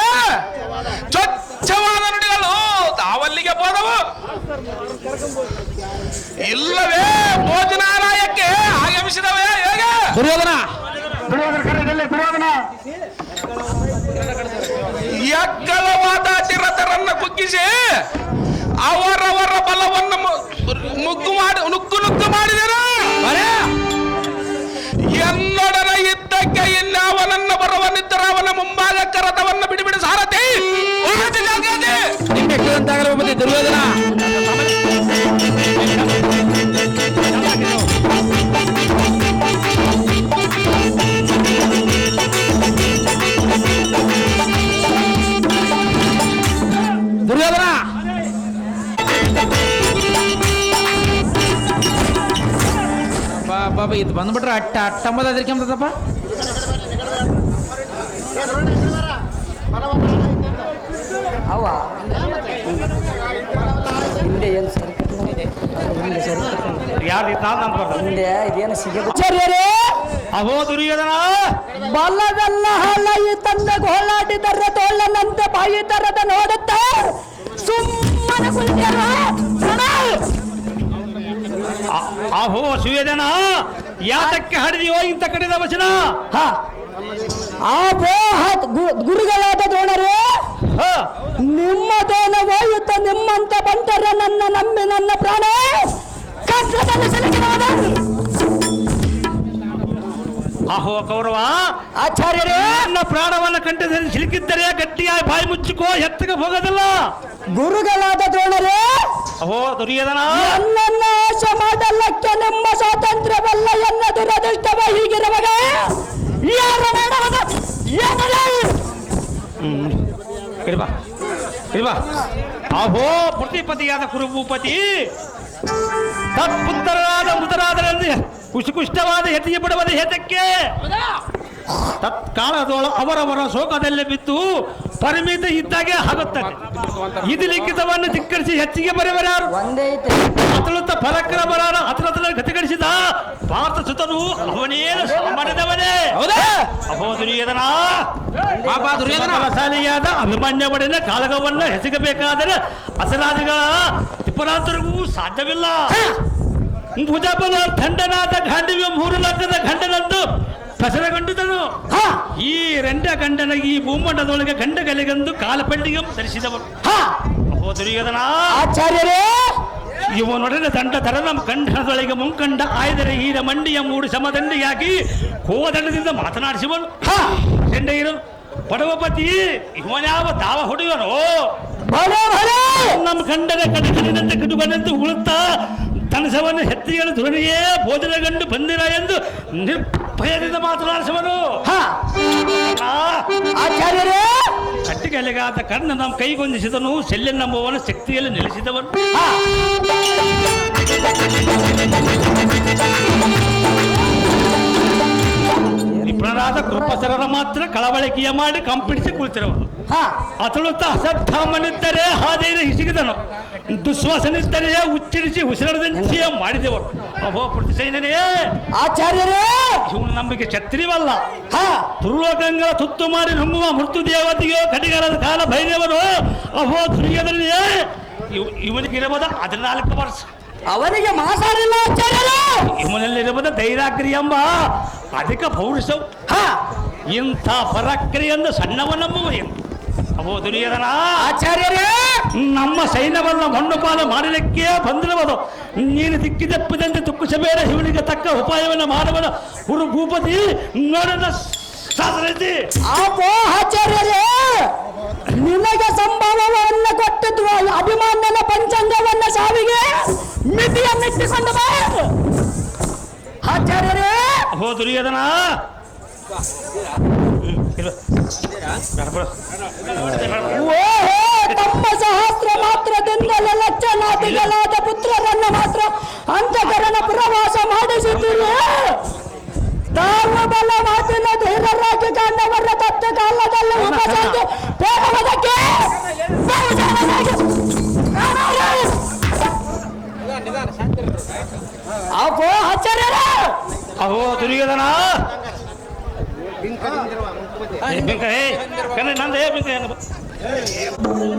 ಸ್ವಚ್ಛವಾದ ನುಡಿಗಳು ತಾವಲ್ಲಿಗೆ ಹೋದವು. ಇಲ್ಲವೇ ಭೋಜನಾಲಯಕ್ಕೆ ಆಗಮಿಸಿದವೇ ಹೇಗೆ? ದುರ್ಯೋಧನ ಎಕ್ಕಲವಾದ ಚಿರತರನ್ನ ಕುಗ್ಗಿಸಿ ಅವರವರ ಬಲವನ್ನು ನುಗ್ಗು ಮಾಡಿದರು. ಎಲ್ಲೊಡರ ಇದ್ದಕ್ಕೆ ಇಲ್ಲ ಅವನನ್ನ ಬರವನಿದ್ದರೆ ಅವನ ಮುಂಭಾಗ ಕರತವನ್ನ ಬಿಡಿಬಿಡಿ ಸಾರಥಿ ದುರ್ಯೋಧನ ದುರ್ಯೋಧನ ಬಾಬಾ ಇದು ಬಂದ್ಬಿಟ್ರೆ ಅಟ್ಟಂಬದ ಅದಕ್ಕೆಂಬದಪ್ಪ. ಅವ ಹಿಂದೆ ಏನು ಸರಿ ಇದೆ ಹಿಂದೆ ಸರಿ ಹಿಂದೆ ಇದೇನು ಸಿಗೇ ಅಹೋ ದುರ್ಯೋಧನ ಬಲ್ಲದಲ್ಲ ಹಲಯಿ ತಂದೆ ಗೋಳಾಟಿದರೆ ತೋಳನಂತೆ ಬಾಯಿ ತರದ ನೋಡುತ್ತ ಸುಮ್ಮನೆ ಕುಳಿತರು. ಅಹೋ ಸುಯೋಧನ ಯಾತಕ್ಕೆ ಹಡಿದೆಯೋ ಇಂಥ ಕಡೆದ ವಚನ? ಗುರುಗಳಾದ ದ್ರೋಣರೇ, ನಿಮ್ಮದೇನ ಹೋಯುತ್ತ ನಿಮ್ಮಂತ ಬಂಟರ ನನ್ನ ನಂಬಿ ನನ್ನ ಪ್ರಾಣ ಕಷ್ಟದಲ್ಲಿ ಸಿಲುಕಿರುವುದು. ಅಹೋ ಕೌರವ, ಆಚಾರ್ಯರೇ, ನನ್ನ ಪ್ರಾಣವನ್ನ ಕಂಠದಲ್ಲಿ ಸಿಲುಕಿದ್ದರೆ ಗಟ್ಟಿಯಾಗಿ ಬಾಯಿ ಮುಚ್ಚಿಕೋ, ಎತ್ತಗೆ ಹೋಗೋದಿಲ್ಲ. ಗುರುಗಳಾದ ದ್ರೋಣರೇ, ಅಹೋ ದುರ್ಯೋಧನ, ನನ್ನನ್ನು ಆಶ ಮಾಡಲಕ್ಕೆ ನಿಮ್ಮ ಸ್ವಾತಂತ್ರ್ಯವಲ್ಲ ಎನ್ನ ದುರದೃಷ್ಟವ ಹೀಗಿರುವಾಗ ಯಾರು ಮಾಡುವುದು ಏನಲ್ಲ? ಅಹೋ ಪ್ರತಿಪತಿಯಾದ ಕುರುಭೂಪತಿ ತತ್ಪುತ್ರರಾದ ಮೃತರಾದರೆಂದು ಕುಶುಕುಷ್ಟವಾದ ಹೆತಿಗೆ ಬಿಡುವುದು ಹೇತಕ್ಕೆ? ತತ್ಕಾಲದೊಳ ಅವರವರ ಶೋಕದಲ್ಲಿ ಬಿದ್ದು ಪರಿಮಿತ ಇದ್ದಾಗೆ ಆಗುತ್ತದೆ. ಇದು ಲಿಖಿತವನ್ನು ಧಿಕ್ಕರಿಸಿ ಹೆಚ್ಚಿಗೆ ಬರೆಯವರು ಒಂದೇ ಅತುಲಿತ ಪರಾಕ್ರಮರಾದ ಅತುಲತನ ಗತಿಗಳಿಸಿದ ಭಾರತ ಸುತನು ಅವನೇನು ಸಾಮಾನ್ಯದವನೇ. ಅಹೋ ದುರ್ಯೋಧನ, ಬಲಶಾಲಿಯಾದ ಅಭಿಮನ್ಯ ಬಡಿನ ಕಾಳಗವನ್ನು ಹೆಸಗಬೇಕಾದರೆ ಅಸರಾದಿಗಳ ತಿಪ್ಪರಾತರಿಗೂ ಸಾಧ್ಯವಿಲ್ಲ. ಭುಜಬಲ ಖಂಡನಾದ ಗಾಂಡಿವ್ಯ 3 ಲಕ್ಷದ ಖಂಡನಂದು ಕಸರಗೊಂಡಿದ್ದನು. ಈ ರೆಂಡ ಗಂಡನ ಈ ಭೂಮಂಡದೊಳಗೆ ಗಂಡಗಲಿಗಂದು ಕಾಲಪೆಂಡಿಗೆ ಧರಿಸಿದವರು. ಅಹೋ ದುರ್ಯೋಧನ, ಆಚಾರ್ಯರೇ, ಇವನೊಡನೆ ದಂಡ ಧರನ ಕಂಠದೊಳಗೆ ಮುಂಕಂಡ ಆಯ್ದರೆ ಈರ ಮಂಡಿಯ 3 ಸಮದಂಡಿಯಾಗಿ ಕೋದಂಡದಿಂದ ಮಾತನಾಡಿಸುವನು. ಚೆಂಡೆಯಿರು ಪಡವಪತಿ ಇವನ್ಯಾವ ತಾವ ಹುಡುಗನು ನಮ್ಮ ಗಂಡನ ಕಡಿದಂತೆ ಕಡುಗನೆಂದು ಉಳುತ್ತಾ ತನಸವನ್ನು ಹೆತ್ತಿಗಳು ಧ್ವನಿಯೇ ಭೋಜನ ಗಂಡು ಬಂದಿರ ಎಂದು ನಿರ್ಭಯದಿಂದ ಮಾತನಾಡಿಸುವನು. ಆಚಾರ್ಯರೇ, ಕಟ್ಟಿಗೆಲೆಗಾದ ಕರ್ಣ ನಮ್ಮ ಕೈಗೊಂದಿಸಿದನು, ಶಲ್ಯನಂಬುವನ ಶಕ್ತಿಯಲ್ಲಿ ನೆಲೆಸಿದವನು. ನಿಪುಣರಾದ ಕೃಪಸರರ ಮಾತ್ರ ಕಳವಳಿಕೆಯ ಮಾಡಿ ಕಂಪಿಡಿಸಿ ಕುಳಿತಿರುವನು. ಅತಳುತ್ತ ಅಸತ್ಥಾಮನಿದ್ದರೆ ಹಾದೇನ ಹಿಸಿಗಿದನು, ದುಶ್ವಾಸನಿದ್ದರೆ ಉಚ್ಚರಿಸಿ ಉಸಿರಾಡದಂತೆ ಮಾಡಿದೆವರು. ಅಹೋ ಪ್ರತಿಸೈನೇ, ಆಚಾರ್ಯರೇ, ಇವನು ನಮಗೆ ಛತ್ರಿವಲ್ಲ, ದುರ್ಲೋಕಗಳ ತುತ್ತು ಮಾಡಿ ನುಂಗುವ ಮೃತ್ಯು ದೇವತೆಯೋ ಕಡಿಗಾಲದ ಕಾಲ ಭೈರವರು. ಅಹೋ ದುರ್ಯೋಧನೇ, ಇವನಿಗಿರಬಹುದ 14 ವರ್ಷ. ಅವನಿಗೆ ಮಾಸಾರಿಲ್ಲ ಆಚಾರ್ಯರೇ. ಇವನಲ್ಲಿರುವುದು ದೈರಾಗ್ರಿ ಎಂಬ ಅಧಿಕ ಪೌರುಷವು. ಇಂಥ ಪರಾಕ್ರಿಯೆಂದು ಸಣ್ಣವನಂಬುವ ಅಹೋ ದುರ್ಯೋಧನ, ಆಚಾರ್ಯರೇ, ನಮ್ಮ ಸೈನ್ಯವನ್ನು ಮಣ್ಣುಪಾಲು ಮಾಡಲಿಕ್ಕೆ ಬಂದಿರುವುದು. ನೀನು ದಿಕ್ಕಿದಪ್ಪಿದಂತೆ ತುಕ್ಕಿಸಬೇಡ, ಇವನಿಗೆ ತಕ್ಕ ಉಪಾಯವನ್ನು ಮಾಡುವನು ಹುರು ಭೂಪತಿ ನೋಡನ ಸಾಧನೆ. ಆಚಾರ್ಯರೇ, ನಿನಗೆ ಸಂಭಾವವನ್ನು ಕೊಟ್ಟಿದ್ರು ಅಭಿಮಾನನ ಪಂಚಾಂಗವನ್ನ ಸಾವಿಗೆ ಮಿತಿಯನ್ನಿಟ್ಟುಕೊಂಡು ಬಾ ಆಚಾರ್ಯರೇ. ಅಹೋ ದುರ್ಯೋಧನ, ಓಹೋ, ತಮ್ಮ ಸಹಸ್ರ ಮಾತ್ರದಿಂದಲೇ ಲಕ್ಷಣಾದಿಗಳಾದ ಪುತ್ರರನ್ನು ಮಾತ್ರ ಅಂತಕರಣ ಪ್ರವಾಸ ಮಾಡಿಸಿದ್ದೀರಿ. ತಾವು ಬಲ ಮಾತಿನ ಧೀರರಾಗಿ ಕಂಡವರ ತತ್ವ ಕಾಲದಲ್ಲಿ ಉಪಸಂಖ್ಯೆ ಬೇಡುವುದಕ್ಕೆ ಅಪೋ ಆಚಾರ್ಯರ. ಅಹೋ ದುರ್ಯೋಧನ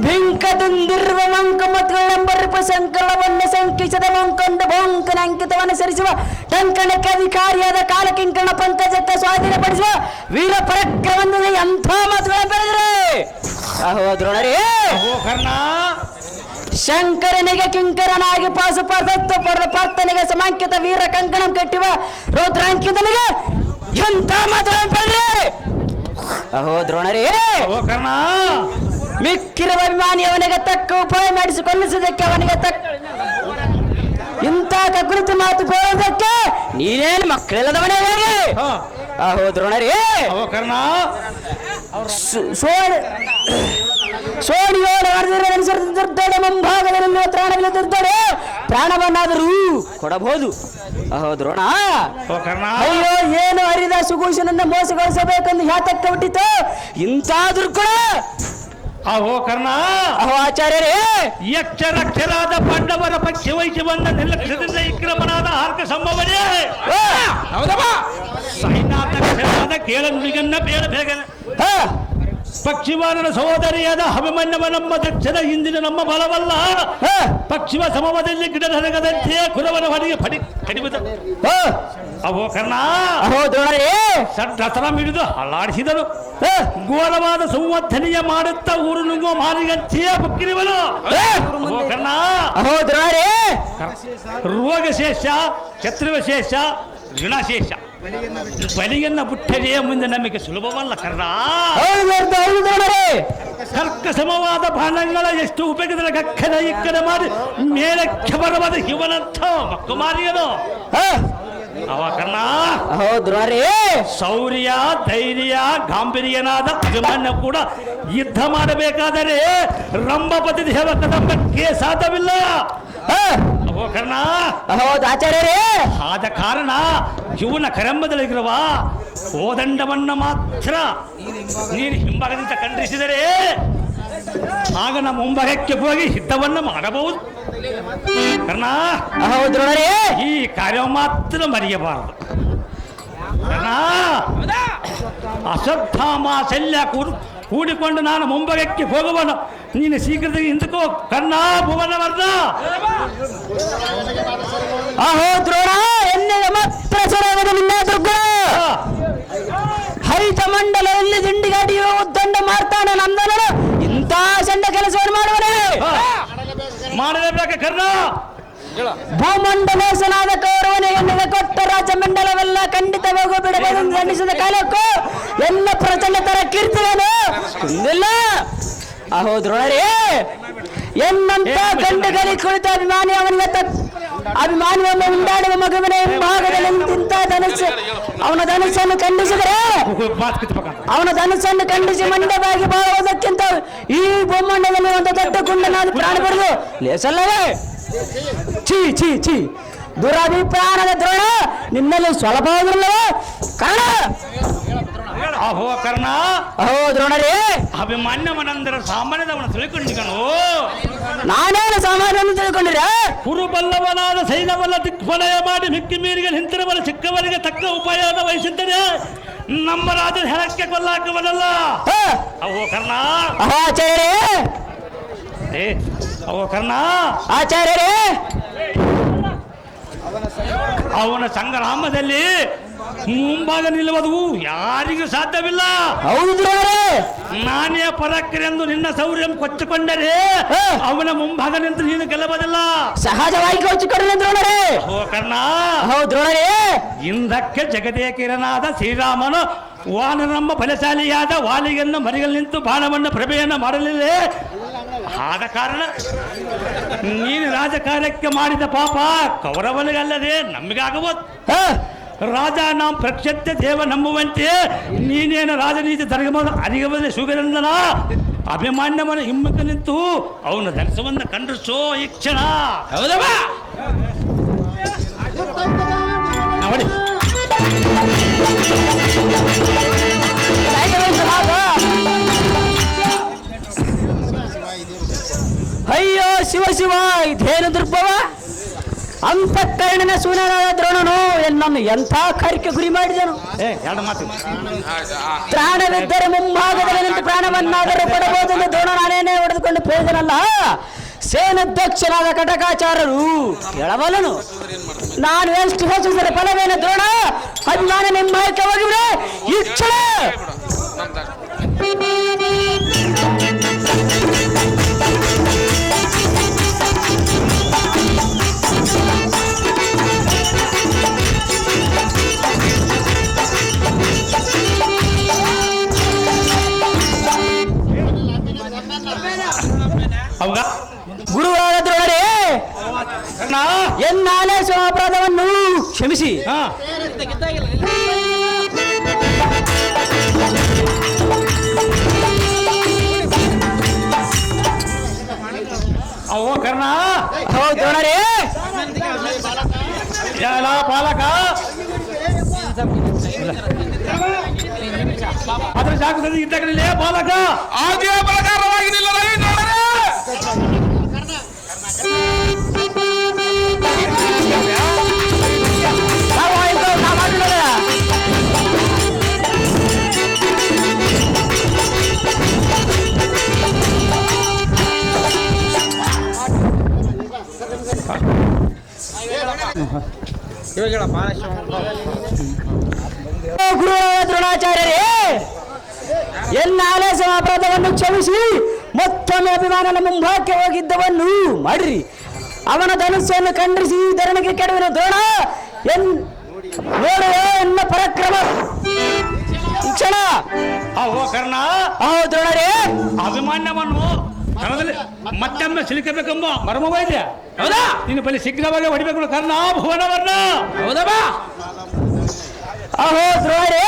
ಬಿಂಕದಿಂದಿರುವ ಮಂಕಮತ್ಗಳೆಂಬರಿಪ ಸಂಕಲವನ್ನು ಸಂಕಿಸದ ಮಂಕೊಂಡ ಬೋಂಕನ ಅಂಕಿತವನ್ನು ಸರಿಸುವ ಟಂಕಣಕ್ಕೆ ಅಧಿಕಾರಿಯಾದ ಕಾಲಕಿಂಕಣ ಪಂಕಜಕ್ಕೆ ಸ್ವಾಧೀನಪಡಿಸುವ ವೀರ ಪರಾಕ್ರಮದ ಎಂಥ ಮಾತುಗಳನ್ನು ಬೆಳೆದರೆ ಅಹೋ ದ್ರೋಣರೇ ಕರ್ಣ ಶಂಕರನಿಗೆ ಕಿಂಕರನಾಗಿ ಪಾಸುಪಾಸತ್ವ ಪಡೆದ ಪಾರ್ಥನಿಗೆ ಸಮಾಂಕಿತ ವೀರ ಕಂಕಣ ಕಟ್ಟಿವ ರುದ್ರಾಂಕಿತನಿಗೆ ಎಂಥ ಮಾತುಗಳನ್ನು ಬೆಳೆದರೆ ಅಹೋ ದ್ರೋಣರೇ ಕರ್ಣ ಮಿಕ್ಕಿರುವ ಅಭಿಮಾನಿ ಅವನಿಗೆ ತಕ್ಕ ಉಪಾಯ ಮಾಡಿಸಿಕೊಳ್ಳಿಸುವುದಕ್ಕೆ ಅವನಿಗೆ ತಕ್ಕ ಇಂಥ ಕುರಿತು ಮಾತು ಕೇಳುವುದಕ್ಕೆ ನೀನೇನು ಮಕ್ಕಳಿಲ್ಲದವನೇ ಹೇಗೆ ಅಹೋ ದ್ರೋಣರೇ ಕರ್ಣ ಸೋಣಿಯೋಡ ದುರ್ದಡ ಮುಂಭಾಗದಲ್ಲಿ ತ್ರಾಣವಿಲ್ಲದಿರ್ತಾರೆ ಪ್ರಾಣವನ್ನಾದರೂ ಕೊಡಬಹುದು ಅಹೋ ದ್ರೋಣ ಅಯ್ಯೋ ಏನು ಹರಿದ ಸುಗೂಷನನ್ನ ಮೋಸಗೊಳಿಸಬೇಕೆಂದು ಯಾತಕ್ಕೆ ಹುಟ್ಟಿತು ಇಂತಾದ್ರೂ ಕೂಡ ಅಹೋ ಕರ್ಣ ಅಹೋ ಆಚಾರ್ಯರೇ ಯಕ್ಷರಕ್ಷರಾದ ಪಾಂಡವರ ಪಕ್ಷ ವಹಿಸಿ ಬಂದ ನಿರ್ಲಕ್ಷ್ಯದಿಂದ ವಿಕ್ರಮನಾದ ಹಾರ್ಕ ಸಂಭವನೇ ಸೈನಾಥಕ್ಷರಾದ ಕೇಳನುಡಿಗನ್ನ ಬೇಡ ಬೇಗನೆ ಪಕ್ಷಿವಾನರ ಸಹೋದರಿಯಾದ ಅಭಿಮನ್ಯವ ನಮ್ಮ ದಕ್ಷದ ಹಿಂದಿನ ನಮ್ಮ ಬಲವಲ್ಲ ಪಕ್ಷಿವ ಸಮವದಲ್ಲಿ ಗಿಡದ ಹರಗದಂತೆ ಕುರವನ ಹೊಡೆಗೆ ಕಡಿಮೆ ಅಹೋ ಕರ್ಣ ಅಹೋ ದ್ರೋಣರೇ ದಸರಾ ಮಿಡಿದು ಹಲ್ಲಾಡಿಸಿದನು ಘೋರವಾದ ಸಂವರ್ಧನೆಯ ಮಾಡುತ್ತಾ ಊರು ನುಂಗುವ ಮಾರಿಗಂತೆಯ ಬುಕ್ಕಿರುವನು ಕರ್ಣ ಅಹೋ ದ್ರೋಣರೇ ರೋಗಶೇಷ ಶತ್ರುವಶೇಷ ಋಣಶೇಷ ಬಲಿಯನ್ನ ಬುಟ್ಟರೆಯೇ ಮುಂದೆ ನಮಗೆ ಸುಲಭವಲ್ಲ ಕರ್ಣ ಕರ್ಕ ಸಮವಾದ ಬಾಣಗಳ ಎಷ್ಟು ಉಪಯೋಗದ ಗಕ್ಕದ ಇಕ್ಕದ ಮಾಡಿ ಮೇಲಕ್ಕೆ ಬರವಾದ ಇವನಂಥ ಮಕ್ಕ ಮಾರಿಯನು ಅವ ಕರ್ಣ ಅಹೋ ದ್ರೋಣರೇ ಶೌರ್ಯ ಧೈರ್ಯ ಗಾಂಭೀರ್ಯನಾದ ಅಭಿಮನ್ಯ ಕೂಡ ಯುದ್ಧ ಮಾಡಬೇಕಾದರೆ ರಂಭಪತಿ ದೇವ ಕದಂಬಕ್ಕೆ ಸಾಧ್ಯವಿಲ್ಲ ಅಹೋ ಕರ್ಣ ಅಹೋ ಆಚಾರ್ಯರೇ ಆದ ಕಾರಣ ಇವನ ಕರಂಬದಲ್ಲಿರುವ ಕೋದಂಡವನ್ನ ಮಾತ್ರ ನೀನು ಹಿಂಭಾಗದಿಂದ ಖಂಡಿಸಿದರೆ ಆಗ ನಮ್ಮ ಮುಂಭಾಗಕ್ಕೆ ಹೋಗಿ ಯುದ್ಧವನ್ನ ಮಾಡಬಹುದು ಕರ್ಣ ಅಹೋ ದ್ರೋಣರೇ ಈ ಕಾರ್ಯ ಮಾತ್ರ ಮರೆಯಬಾರದು ಕರ್ಣ ಅಶ್ವತ್ಥಾಮ ಶಲ್ಯ ಕೂಡಿಕೊಂಡು ನಾನು ಮುಂಭಾಗಕ್ಕೆ ಹೋಗುವನು ನೀನು ಶೀಘ್ರದಲ್ಲಿ ಹಿಂದಕ್ಕೋ ಕರ್ಣ ಭುವನವರ್ಧ ಅಹೋ ದ್ರೋಣ ಎನ್ನೆಯ ಮಾತ್ರ ಸರವದ ನಿನ್ನ ದುರ್ಗ ಹರಿತ ಮಂಡಲದಲ್ಲಿ ದಿಂಡಿಗಾಡಿಯೋ ಉದ್ದಂಡ ಮಾರ್ತಾನ ನಂದನನು ಇಂಥ ಸಣ್ಣ ಕೆಲಸವನ್ನು ಮಾಡುವನೇ ಮಾಡಲೇಬೇಕ ಕರ್ಣ ಭೂಮಂಡಲೇಶನಾದ ಕೌರವನೇ ಎನ್ನಿಗೆ ಕೊಟ್ಟ ರಾಜಮಂಡಲವೆಲ್ಲ ಖಂಡಿತವಾಗೂ ಬಿಡಬೇಕೆಂದು ಎನ್ನಿಸಿದ ಕಾಲಕ್ಕೂ ಎಲ್ಲ ಪ್ರಚಂಡ ತರ ಕೀರ್ತಿವೇನು ಕುಂದಿಲ್ಲ ಅಹೋ ದ್ರೋಣರೇ ಎನ್ನಂತ ಗಂಡುಗಲಿ ಕುಳಿತ ಅಭಿಮಾನಿ ಅವನಿಗೆ ಅಭಿಮಾನಿಯನ್ನು ಉಂಡಾಡುವ ಮಗುವಿನ ಭಾಗದಲ್ಲಿ ನಿಂತ ಧನುಸ್ಸು ಅವನ ಧನುಸ್ಸನ್ನು ಖಂಡಿಸಿದರೆ ಅವನ ಧನುಸ್ಸನ್ನು ಖಂಡಿಸಿ ಮಂಡವಾಗಿ ಬಾಳುವುದಕ್ಕಿಂತ ಈ ಭೂಮಂಡಲದಲ್ಲಿ ಒಂದು ದೊಡ್ಡ ಗುಂಡನಾದ ಪ್ರಾಣ ಬರೆದು ಲೇಸಲ್ಲವೇ ಛೀ ಛೀ ಛೀ ದುರಭಿಪ್ರಾಯದ ದ್ರೋಣ ನಿನ್ನಲ್ಲಿ ಸ್ವಲ್ಪವಾಗಿರಲ್ಲವೇ ಕಾರಣ ಅಹೋ ಕರ್ಣ ಅಹೋ ದ್ರೋಣರೇ ಅಭಿಮಾನ್ಯವನಂದರ ಸಾಮಾನ್ಯದವನ ತಿಳ್ಕೊಂಡಿಗನು ನಾನೇನು ಸಾಮಾನ್ಯವನ್ನು ತಿಳ್ಕೊಂಡಿರ ಕುರುಬಲ್ಲವನಾದ ಸೈನ್ಯವಲ್ಲ ದಿಕ್ಫಲಯ ಮಾಡಿ ಮಿಕ್ಕಿ ಮೀರಿಗೆ ನಿಂತಿರುವಲ್ಲ ಚಿಕ್ಕವರಿಗೆ ತಕ್ಕ ಉಪಾಯವನ್ನು ವಹಿಸಿದ್ದರೆ ನಮ್ಮ ರಾಜನ ಹೆಣಕ್ಕೆ ಕೊಲ್ಲಾಕವನಲ್ಲ ಅಹೋ ಕರ್ಣ ಅಹೋ ಆಚಾರ್ಯರೇ ಅಹೋ ಕರ್ಣ ಆಚಾರ್ಯರೇ ಅವನ ಸಂಗ್ರಾಮದಲ್ಲಿ ಮುಂಭಾಗ ನಿಲ್ಲುವುದು ಯಾರಿಗೂ ಸಾಧ್ಯವಿಲ್ಲ. ಹೌದು ನಾನೇ ಪರಾಕ್ರೆಂದು ನಿನ್ನ ಶೌರ್ಯ ಕೊಚ್ಚಿಕೊಂಡರೆ ಅವನ ಮುಂಭಾಗ ನಿಂತು ನೀನು ಗೆಲ್ಲಬಹುದಿಲ್ಲ. ಸಹಜವಾಗಿ ಕೊಚ್ಚಿಕೊಂಡ್ರೆ ಓ ಕರ್ಣ, ಹೌದು ಇಂದಕ್ಕೆ ಜಗದೇಕಿರನಾದ ಶ್ರೀರಾಮನು ವಾನರಮ್ಮ ಬಲಶಾಲಿಯಾದ ವಾಲಿಯನ್ನು ಮರಿಗಳು ನಿಂತು ಬಾಣವನ್ನು ಪ್ರಭೆಯನ್ನು ಮಾಡಲಿಲ್ಲ. ಆದ ಕಾರಣ ನೀನು ರಾಜಕಾರ್ಯಕ್ಕೆ ಮಾಡಿದ ಪಾಪ ಕೌರವನಿಗಲ್ಲದೆ ನಮಗಾಗಬಹುದು. ರಾಜ ನಾವು ಪ್ರಕ್ಷತ್ಯ ದೇವ ನಂಬುವಂತೆ ನೀನೇನು ರಾಜನೀತಿ ಧರ್ಮದ ಅರಿಗಬಲ್ಲ ಸುಗರಂದನ ಅಭಿಮಾನ್ಯವನ್ನು ಹಿಮ್ಮಕ್ಕ ನಿಂತು ಅವನ ಧನಸವನ್ನು ಖಂಡಿಸೋ ಈ ಕ್ಷಣ. ಹೌದಮ್ಮ ನೋಡಿ ಅಯ್ಯೋ ಶಿವ ಶಿವ, ಇದೇನು ದುರ್ಭವ. ಅಂತಃಕರಣಿನ ಸೂನನಾದ ದ್ರೋಣನು ಎನ್ನನ್ನು ಎಂಥ ಕಾರ್ಯಕ್ಕೆ ಗುರಿ ಮಾಡಿದನು. ಎರಡು ಮಾತು. ಪ್ರಾಣವಿದ್ದರೆ ಮುಂಭಾಗದಲ್ಲಿ ನಿಂತು ಪ್ರಾಣವನ್ನಾದರೂ ಕೊಡಬಹುದೆಂದು ದ್ರೋಣ ನಾನೇನೇ ಹೊಡೆದುಕೊಂಡು ಹೇಳಿದನಲ್ಲ. ಸೇನಾಧ್ಯಕ್ಷನಾದ ಕಟಕಾಚಾರ್ಯರು ಹೇಳಬಲ್ಲನು. ನಾನು ಎಷ್ಟು ಯೋಚಿಸಿದರೆ ಫಲವೇನು ದ್ರೋಣ? ಅಭಿಮಾನ ನಿಮ್ಮಕ್ಕೆ ಹೋಗಿದ್ರೆ ಇಚ್ಛೆ. ಅವಾಗ ಗುರುವಾದ ದ್ರೋಣರೇ, ಎನ್ನಾಲೆ ಅಪರಾಧವನ್ನು ಕ್ಷಮಿಸಿ. ಅವೋ ಕರ್ಣ. ಹೌದು ದ್ರೋಣರೇ. ಎಲ್ಲ ಪಾಲಕ ಅದ್ರ ಜಾಗದಲ್ಲಿ ಇದ್ದಾಗಲೇ ಪಾಲಕ ಆದಿಯ ಪ್ರಕಾರವಾಗಿ ನಿಲ್ಲಲಿ ನೋಡರೆ. ಗುರುವಾದ ದ್ರೋಣಾಚಾರ್ಯರೇ, ಎನ್ನ ಆಲಸ ಅಪರಾಧವನ್ನು ಕ್ಷಮಿಸಿ ಮತ್ತೊಮ್ಮೆ ಅಭಿಮಾನನ ಮುಂಭಾಗಕ್ಕೆ ಹೋಗಿದ್ದವನ್ನು ಮಾಡಿರಿ. ಅವನ ಧನುಸ್ಸನ್ನು ಖಂಡಿಸಿ ಧರಣಿಗೆ ಕೆಡವಿನ ದ್ರೋಣ ನೋಡುವ ಎನ್ನ ಪರಾಕ್ರಮ ಕ್ಷಣ. ಅವೋ ಕರ್ಣ. ಹೌದು ದ್ರೋಣರೇ. ಅಭಿಮಾನ್ಯವನ್ನು ಕಣದಲ್ಲಿ ಮತ್ತೊಮ್ಮೆ ಸಿಲುಕಬೇಕೆಂಬ ಮರ್ಮವೈದ್ಯ. ಹೌದಾ? ನಿನ್ನ ಬಳಿ ಶೀಘ್ರವಾಗಿ ಹೊಡಿಬೇಕು ಕರ್ಣ ಭುವನವನ್ನ. ಹೌದಾ? ಅಹೋ ದ್ರೋಣರೇ,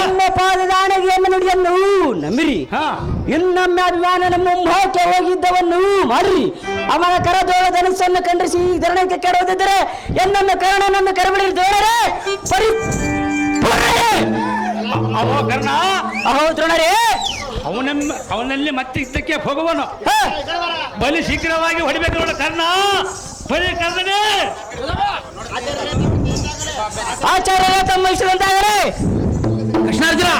ನಿಮ್ಮ ಪಾದದಾಣಗಿಯನ್ನು ನುಡಿಯನ್ನು ನಂಬಿರಿ. ಇನ್ನೊಮ್ಮೆ ಅಭಿಮಾನನ ಮುಂಭಾಗಕ್ಕೆ ಹೋಗಿದ್ದವನ್ನು ಮಾಡಿರಿ. ಅವನ ಕರದೋಳ ಧನಸ್ಸನ್ನು ಖಂಡಿಸಿ ಧರಣಕ್ಕೆ ಕೆಡವದಿದ್ದರೆ ಎನ್ನನ್ನು ಕರ್ಣನನ್ನು ಕರಬಿಡಿ ದ್ರೋಣರೇ. ಅವೋ ಕರ್ಣ. ಅಹೋ ದ್ರೋಣರೇ, ಅವನಲ್ಲಿ ಮತ್ತೆ ಇದ್ದಕ್ಕೆ ಹೋಗುವನು. ಬಲಿ ಶೀಘ್ರವಾಗಿ ಹೊಡಿಬೇಕು ನೋಡ ಕರ್ಣ. ಬಲಿ ಕರ್ಣನೇ. ಆಚಾರ್ಯ ತಮ್ಮ ಇಷ್ಟದಂತಾಗಲೇ ಕೃಷ್ಣಾರ್ಜುನ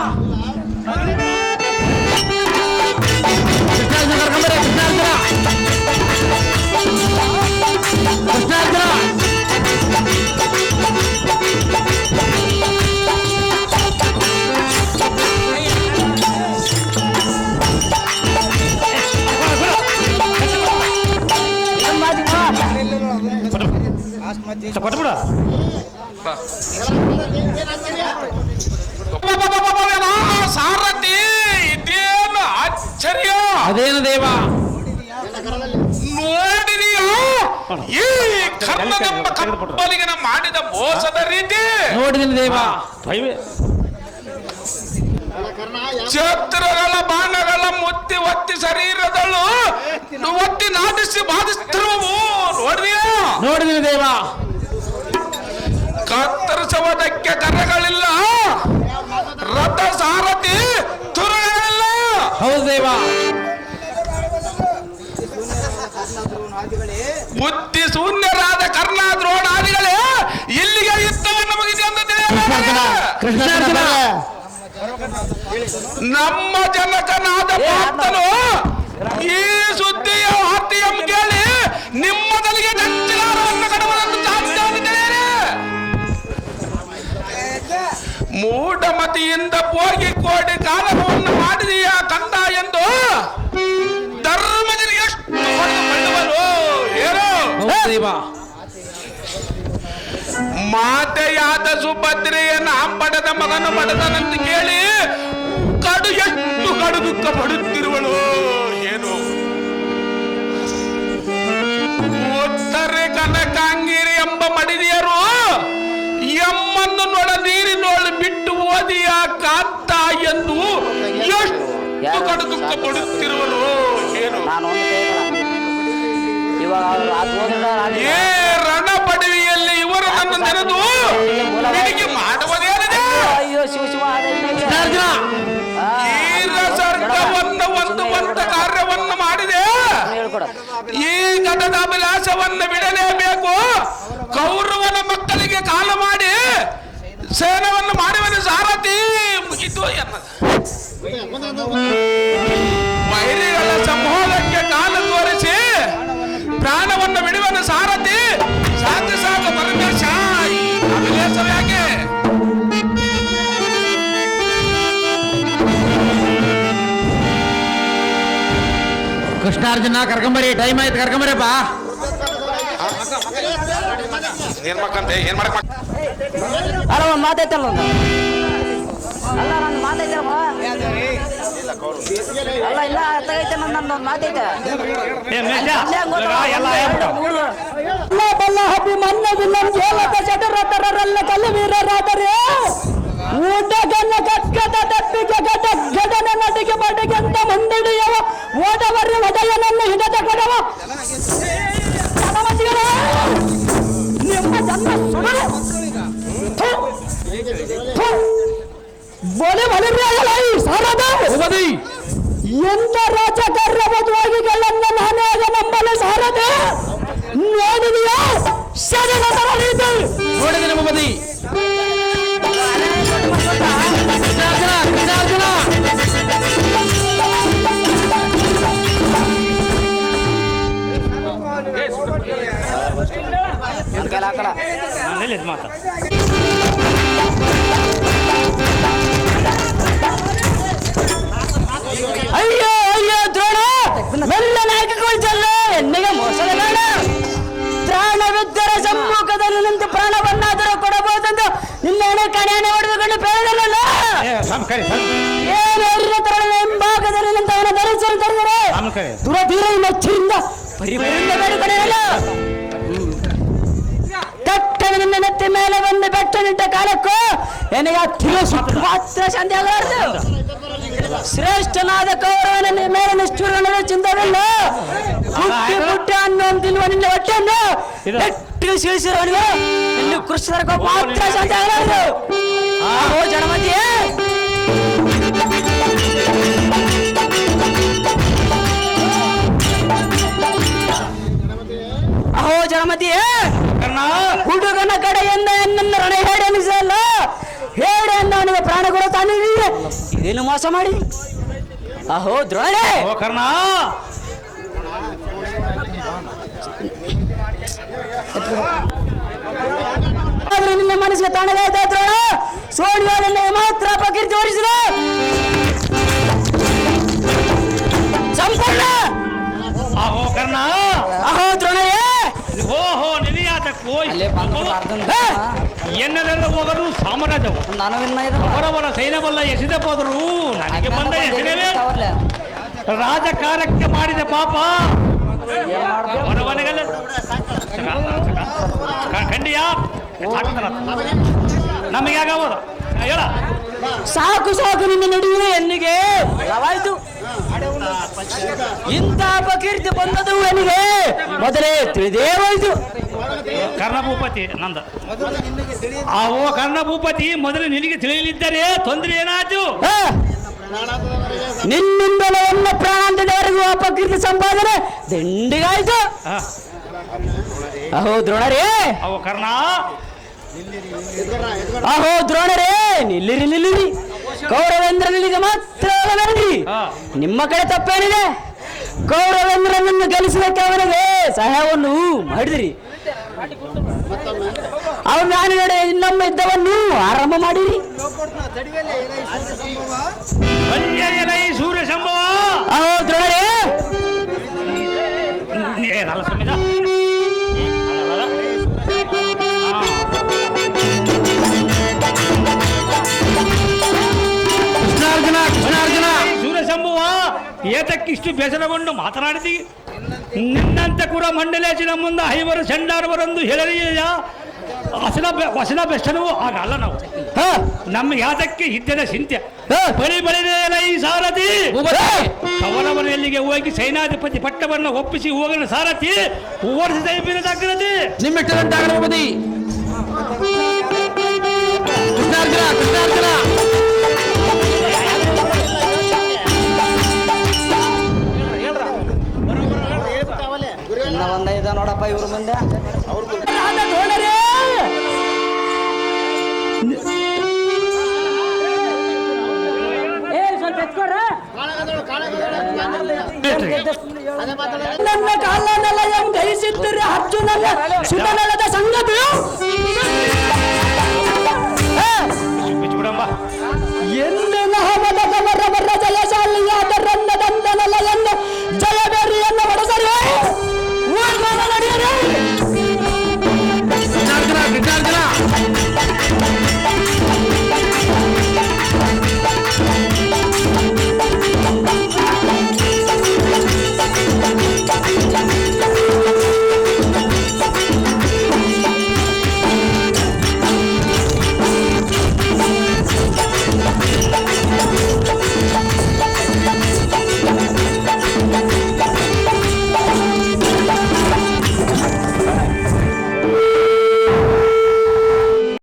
ಕೊಟ್ಬಿಡ. ಸಾರಥಿ, ಇದೇನು ಆಶ್ಚರ್ಯ! ಅದೇನು ದೇವ ನೋಡಿದೆಯೋ ಈ ಕರ್ಣನೆಂಬ ಕಪ್ಪಲಿಗನ ಮಾಡಿದ ಮೋಸದ ರೀತಿ? ನೋಡಿದೀನಿ ದೇವ. ಛತ್ರಗಳ ಬಾಣಗಳ ಮುತ್ತಿ ಒತ್ತಿ ಶರೀರದಳು ಒತ್ತಿ ನಾಟಿಸಿ ಬಾಧಿಸ್ತಿರುವವು ನೋಡಿದೆಯೋ? ನೋಡಿದೀನಿ ದೇವ. ಕತ್ತರಿಸುವುದಕ್ಕೆ ಕರಗಳಿಲ್ಲ, ರಥ ಸಾರಥಿ ತುರುಗಳಿಲ್ಲ. ಹೌದು ದೇವ. ಬುದ್ಧಿ ಶೂನ್ಯರಾದ ಕರ್ಣ ದ್ರೋಣಾದಿಗಳೇ ಇಲ್ಲಿಗೆ ಯುದ್ಧವನ್ನು ಮುಗಿಸಿ ಅಂತ ಕೃಷ್ಣಾರ್ಜುನ. ನಮ್ಮ ಜನಕನಾದ ಪಾರ್ಥನು ಈ ಸುದ್ದಿಯ ವಾರ್ತೆಯನ್ನು ಕೇಳಿ ನಿಮ್ಮದಲ್ಲಿಗೆ ಜಂಚಿಲಾರವನ್ನು ಕಡುವುದನ್ನು ಸಾಧ್ಯವಾಗಿದ್ದೇನೆ. ಮೂಢಮತಿಯಿಂದ ಹೋಗಿ ಕೋಡಿ ಕಾಲವನ್ನು ಮಾಡಿದೆಯಾ ಕಂದ ಎಂದು ಧರ್ಮದಲ್ಲಿ ಎಷ್ಟು ಹೊಡೆದುಕೊಳ್ಳುವರು ಏನೋ. ಮಾತೆಯಾದ ಸುಭದ್ರೆಯನ್ನು ಅಂಬಡದ ಮಗನು ಪಡೆದನಂತ ಕೇಳಿ ಕಡು ಎಷ್ಟು ಕಡು ದುಃಖ ಪಡುತ್ತಿರುವಳು ಏನು. ಉತ್ತರೆ ಕನಕಾಂಗಿರಿ ಎಂಬ ಮಡಿದಿಯರು ಎಮ್ಮನ್ನು ನೊಡ ನೀರಿನೊಳು ಬಿಟ್ಟು ಓದಿಯ ಕಾಂತ ಎಂದು ಎಷ್ಟು ಕಡು ದುಃಖ ಪಡುತ್ತಿರುವಳು ಏನು. ಏ ರಣ ಪಡವಿಯಲ್ಲಿ ಇವರು ನನ್ನ ನೆನೆದು ಬೆಳಿಗ್ಗೆ ಮಾಡುವುದೇನಿದೆ? ಈ ಸರ್ಗವನ್ನು ಒಂದು ಕಾರ್ಯವನ್ನು ಮಾಡಿದೆ. ಈ ಘಟದ ಅಭಿಲಾಷವನ್ನು ಬಿಡಲೇಬೇಕು. ಕೌರವನ ಮಕ್ಕಳಿಗೆ ಕಾಲ ಮಾಡಿ ಸೇನವನ್ನು ಮಾಡುವನು ಸಾರಥಿ ಮುಗಿತು ಎನ್ನದ ವೈರಿಗಳ ಸಮೂಹಕ್ಕೆ ಕಾಲ ತೋರಿಸಿ ಪ್ರಾಣವನ್ನು ಬಿಡುವನು ಸಾರಥಿ ಸಾಕು ಸಾಕು ಪರಮೇಶ ಯಾಕೆ ಕೃಷ್ಣಾರ್ಜುನ ಕರ್ಕೊಂಬರಿ, ಟೈಮ್ ಆಯ್ತು, ಕರ್ಕೊಂಬರಪ್ಪ. ಏನ್ ಮಾಡಕ್ ಅಲ್ಲ ಒಂದು ಮಾತೈತಲ್ಲ ಅಲ್ಲ ನನ್ನ ಮಾತೈತಲ್ಲ ಅಲ್ಲ ಇಲ್ಲ ತಗೈತೆ ನನ್ನ ಮಾತೈತೆ ಬಲ್ಲ ಹಬ್ಬಿ ಮನ್ನದಿಲ್ಲ ಜಟರಲ್ಲ ಕಲ್ಲವೀರರಾದರೆ ಊಟಗನ್ನ ಕಕ್ಕದ ತಪ್ಪಿಗೆ ಘಟನೆ ನಟಿಗೆ ಬಡಿಗೆಂತ ಮುಂದಿಡಿಯವ ಓಟವರ್ರಿ ಒಡೆಯನನ್ನು ಹಿಡದ ಕೊಡವ ನಿಮ್ಮ ಜನ್ಮ ಸುಡಲು ಬೋಲೆ ಬಲಿರ್ಯಾಗಲ್ಲ ಈ ಸಾರದ ಎಂತ ರಾಜಕಾರ್ಯವಾದಿಗಳನ್ನ ನಾನೇಗ ನಂಬಲು ಸಾರದೆ ನೋಡಿದೆಯಾ ಸದನ ತರಲಿದ್ದು ನೋಡಿದೆ ನಮ್ಮ ಬದಿ ಅಯ್ಯೋ ಅಯ್ಯೋ ದ್ರೋಣ ಮೆಲ್ಲನೆ ಹಾಕಿಕೊಳ್ತಲ್ಲ ಎಣ್ಣೆಗೆ ಮೋಸದ ಬೇಡ ಪ್ರಾಣವಿದ್ದರ ಸಮ್ಮುಖದಲ್ಲಿ ನಿಂತು ಪ್ರಾಣವನ್ನಾದರೂ ಕೊಡಬಹುದೆಂದು ನಿನ್ನೆ ಕಣೆಯನ್ನೇ ಹೊಡೆದುಕೊಂಡು ಬೇಡದಲ್ಲ ಏನು ತರಣ ಎಂಬಾಗದಲ್ಲಿ ನಿಂತು ಅವನ ಧರಿಸಲು ತರಿದರೆ ದುರಧೀರ ಮಚ್ಚಿರಿಂದ ಪರಿಪೂರ್ಣ ಬೇಡುಕಡೆಯಲ್ಲ ತಟ್ಟನೆ ನಿನ್ನ ನೆತ್ತಿ ಮೇಲೆ ಬಂದು ಬೆಟ್ಟ ನಿಂತ ಕಾಲಕ್ಕೂ ನನಗೆ ಮಾತ್ರ ಶಾಂತಿ ಆಗಲಾರದು ಶ್ರೇಷ್ಠನಾದ ಕೌರವನ ಮೇಲೆ ನಿಷ್ಠುರನ ಚಿಂತವಿಲ್ಲ ಹುಟ್ಟಿ ಹುಟ್ಟಿ ಅನ್ನೋ ತಿನ್ನುವ ನಿನ್ನ ಹೊಟ್ಟೆಯನ್ನು ಗಟ್ಟಿ ಸೀಳಿಸಿರೋನಿಗೆ ಇನ್ನು ಕೃಷ್ಣರ ಮಾತ್ರ ಶಾಂತಿ ಆಗಲಾರದು ಓ ಜನಮತಿಯೇ ಅಹೋ ಜನಮತಿಯೇ ಹುಡುಗನ ಕಡೆಯಿಂದ ನನ್ನ ರಣ ಹೇಳಿ ಅನಿಸಲ್ಲ ಹೇಳಿ ಅಂದ ಅವನಿಗೆ ಪ್ರಾಣ ಕೊಡೋ ತಾನೇ ಇದೇನು ಮೋಸ ಮಾಡಿ ಅಹೋ ದ್ರೋಣೆ ಕರ್ಣ ಆದ್ರೆ ನಿನ್ನ ಮನಸ್ಸಿಗೆ ತಾಣಗಾಯ್ತಾ ದ್ರೋಣ ಸೋಣಿಯಾದಲ್ಲಿ ಮಾತ್ರ ಅಪಕೀರ್ತಿ ಹೊರಿಸಿದ ಸಂಪೂರ್ಣ ಅಹೋ ಕರ್ಣ ಅಹೋ ದ್ರೋಣರೇ ಓಹೋ ನಿಲಿಯಾತಕ್ಕೋ ಎನ್ನಲೆಲ್ಲ ಹೋಗಲು ಸಾಮ್ರಾಜ್ಯವು ಅವರವರ ಸೈನ್ಯವಲ್ಲ ಎಸೆದ ಹೋದರು ನನಗೆ ಬಂದ ಎಸೆದವೇ ರಾಜಕಾರಕ್ಕೆ ಮಾಡಿದ ಪಾಪ ಅವರವನಿಗೆಲ್ಲ ಖಂಡಿಯ ನಮಗೆ ಆಗಬಹುದು ಹೇಳ ಸಾಕು ಸಾಕು ನಿನ್ನ ನಡುವೆ ಎನ್ನಿಗೆ ಲವಾಯ್ತು ಇಂಥ ಅಪಕೀರ್ತಿ ಬಂದದು ಎನಿಗೆ ಮೊದಲೇ ತಿಳಿದೇ ಹೋಯ್ತು ಕರ್ಣಭೂಪತಿ ನಂದ ಓ ಕರ್ಣಭೂಪತಿ ಮೊದಲು ನಿನಗೆ ತಿಳಿಯಲಿದ್ದರೆ ತೊಂದರೆ ಏನಾಯ್ತು ನಿನ್ನಿಂದಲೇ ಎಲ್ಲ ಪ್ರಾಣಾಂತದವರೆಗೂ ಅಪಕೀರ್ತಿ ಸಂಪಾದನೆ ದಿಂಡಿಗಾಯ್ತು ಅಹೋ ದ್ರೋಣರೇ ಅವು ಕರ್ಣ ಅಹೋ ದ್ರೋಣರೇ ನಿಲ್ಲಿರಿ ನಿಲ್ಲಿರಿ ಕೌರವೇಂದ್ರನಿಗೆ ಮಾತ್ರ ಬೇಡ್ರಿ ನಿಮ್ಮ ಕಡೆ ತಪ್ಪೇನಿದೆ ಕೌರವೇಂದ್ರನನ್ನು ಗೆಲ್ಲಿಸಲಿಕ್ಕೆ ಅವನಿಗೆ ಸಹಾಯವನ್ನು ಮಾಡಿದಿರಿ ಅವನ ನಾನಿನಡೆ ಇನ್ನೊಮ್ಮೆ ಯುದ್ಧವನ್ನು ಆರಂಭ ಮಾಡಿರಿ ಸೂರ್ಯ ಸಂಭವ ಅಹೋ ದ್ರೋಣರೇ ಸೂರ್ಯಶಂಭುವ ಏತಕ್ಕಿಷ್ಟು ಬೇಸರಗೊಂಡು ಮಾತನಾಡಿದಿ ನಿನ್ನಂತ ಕೂಡ ಮಂಡಲೇಶಿನ ಮುಂದೆ ಐವರು ಚಂಡಾರವರೊಂದು ಹೇಳಲಿಯ ವಸನ ಬೆಷ್ಟನೂ ಆಗಲ್ಲ ನಾವು ನಮ್ಮ ಯಾತಕ್ಕೆ ಇದ್ದದ ಚಿಂತೆ ಬಳಿ ಬಳಿದೆಯಲ್ಲ ಈ ಸಾರಥಿ ಅವರ ಮನೆಯಲ್ಲಿಗೆ ಹೋಗಿ ಸೈನಾಧಿಪತಿ ಪಟ್ಟವನ್ನು ಒಪ್ಪಿಸಿ ಹೋಗಲು ಸಾರಥಿ ಓಡಿಸಿದ ಬಿರುದಾಗ್ರತೆ ನಿಮ್ಮೆಟ್ಟದಂತಾಗಬಹುದು ಕೃಷ್ಣಾರ್ಜುನ ಕೃಷ್ಣಾರ್ಜುನ ಇನ್ನ ಒಂದೈದ ನೋಡಪ್ಪ ಇವ್ರ ಮುಂದೆ ನನ್ನ ಕಾಲನೆಲ್ಲ ಗಹಿಸಿದ್ದರೆ ಅರ್ಜುನನ ಸುತನಲ್ಲದ ಸಂಗತಿಯು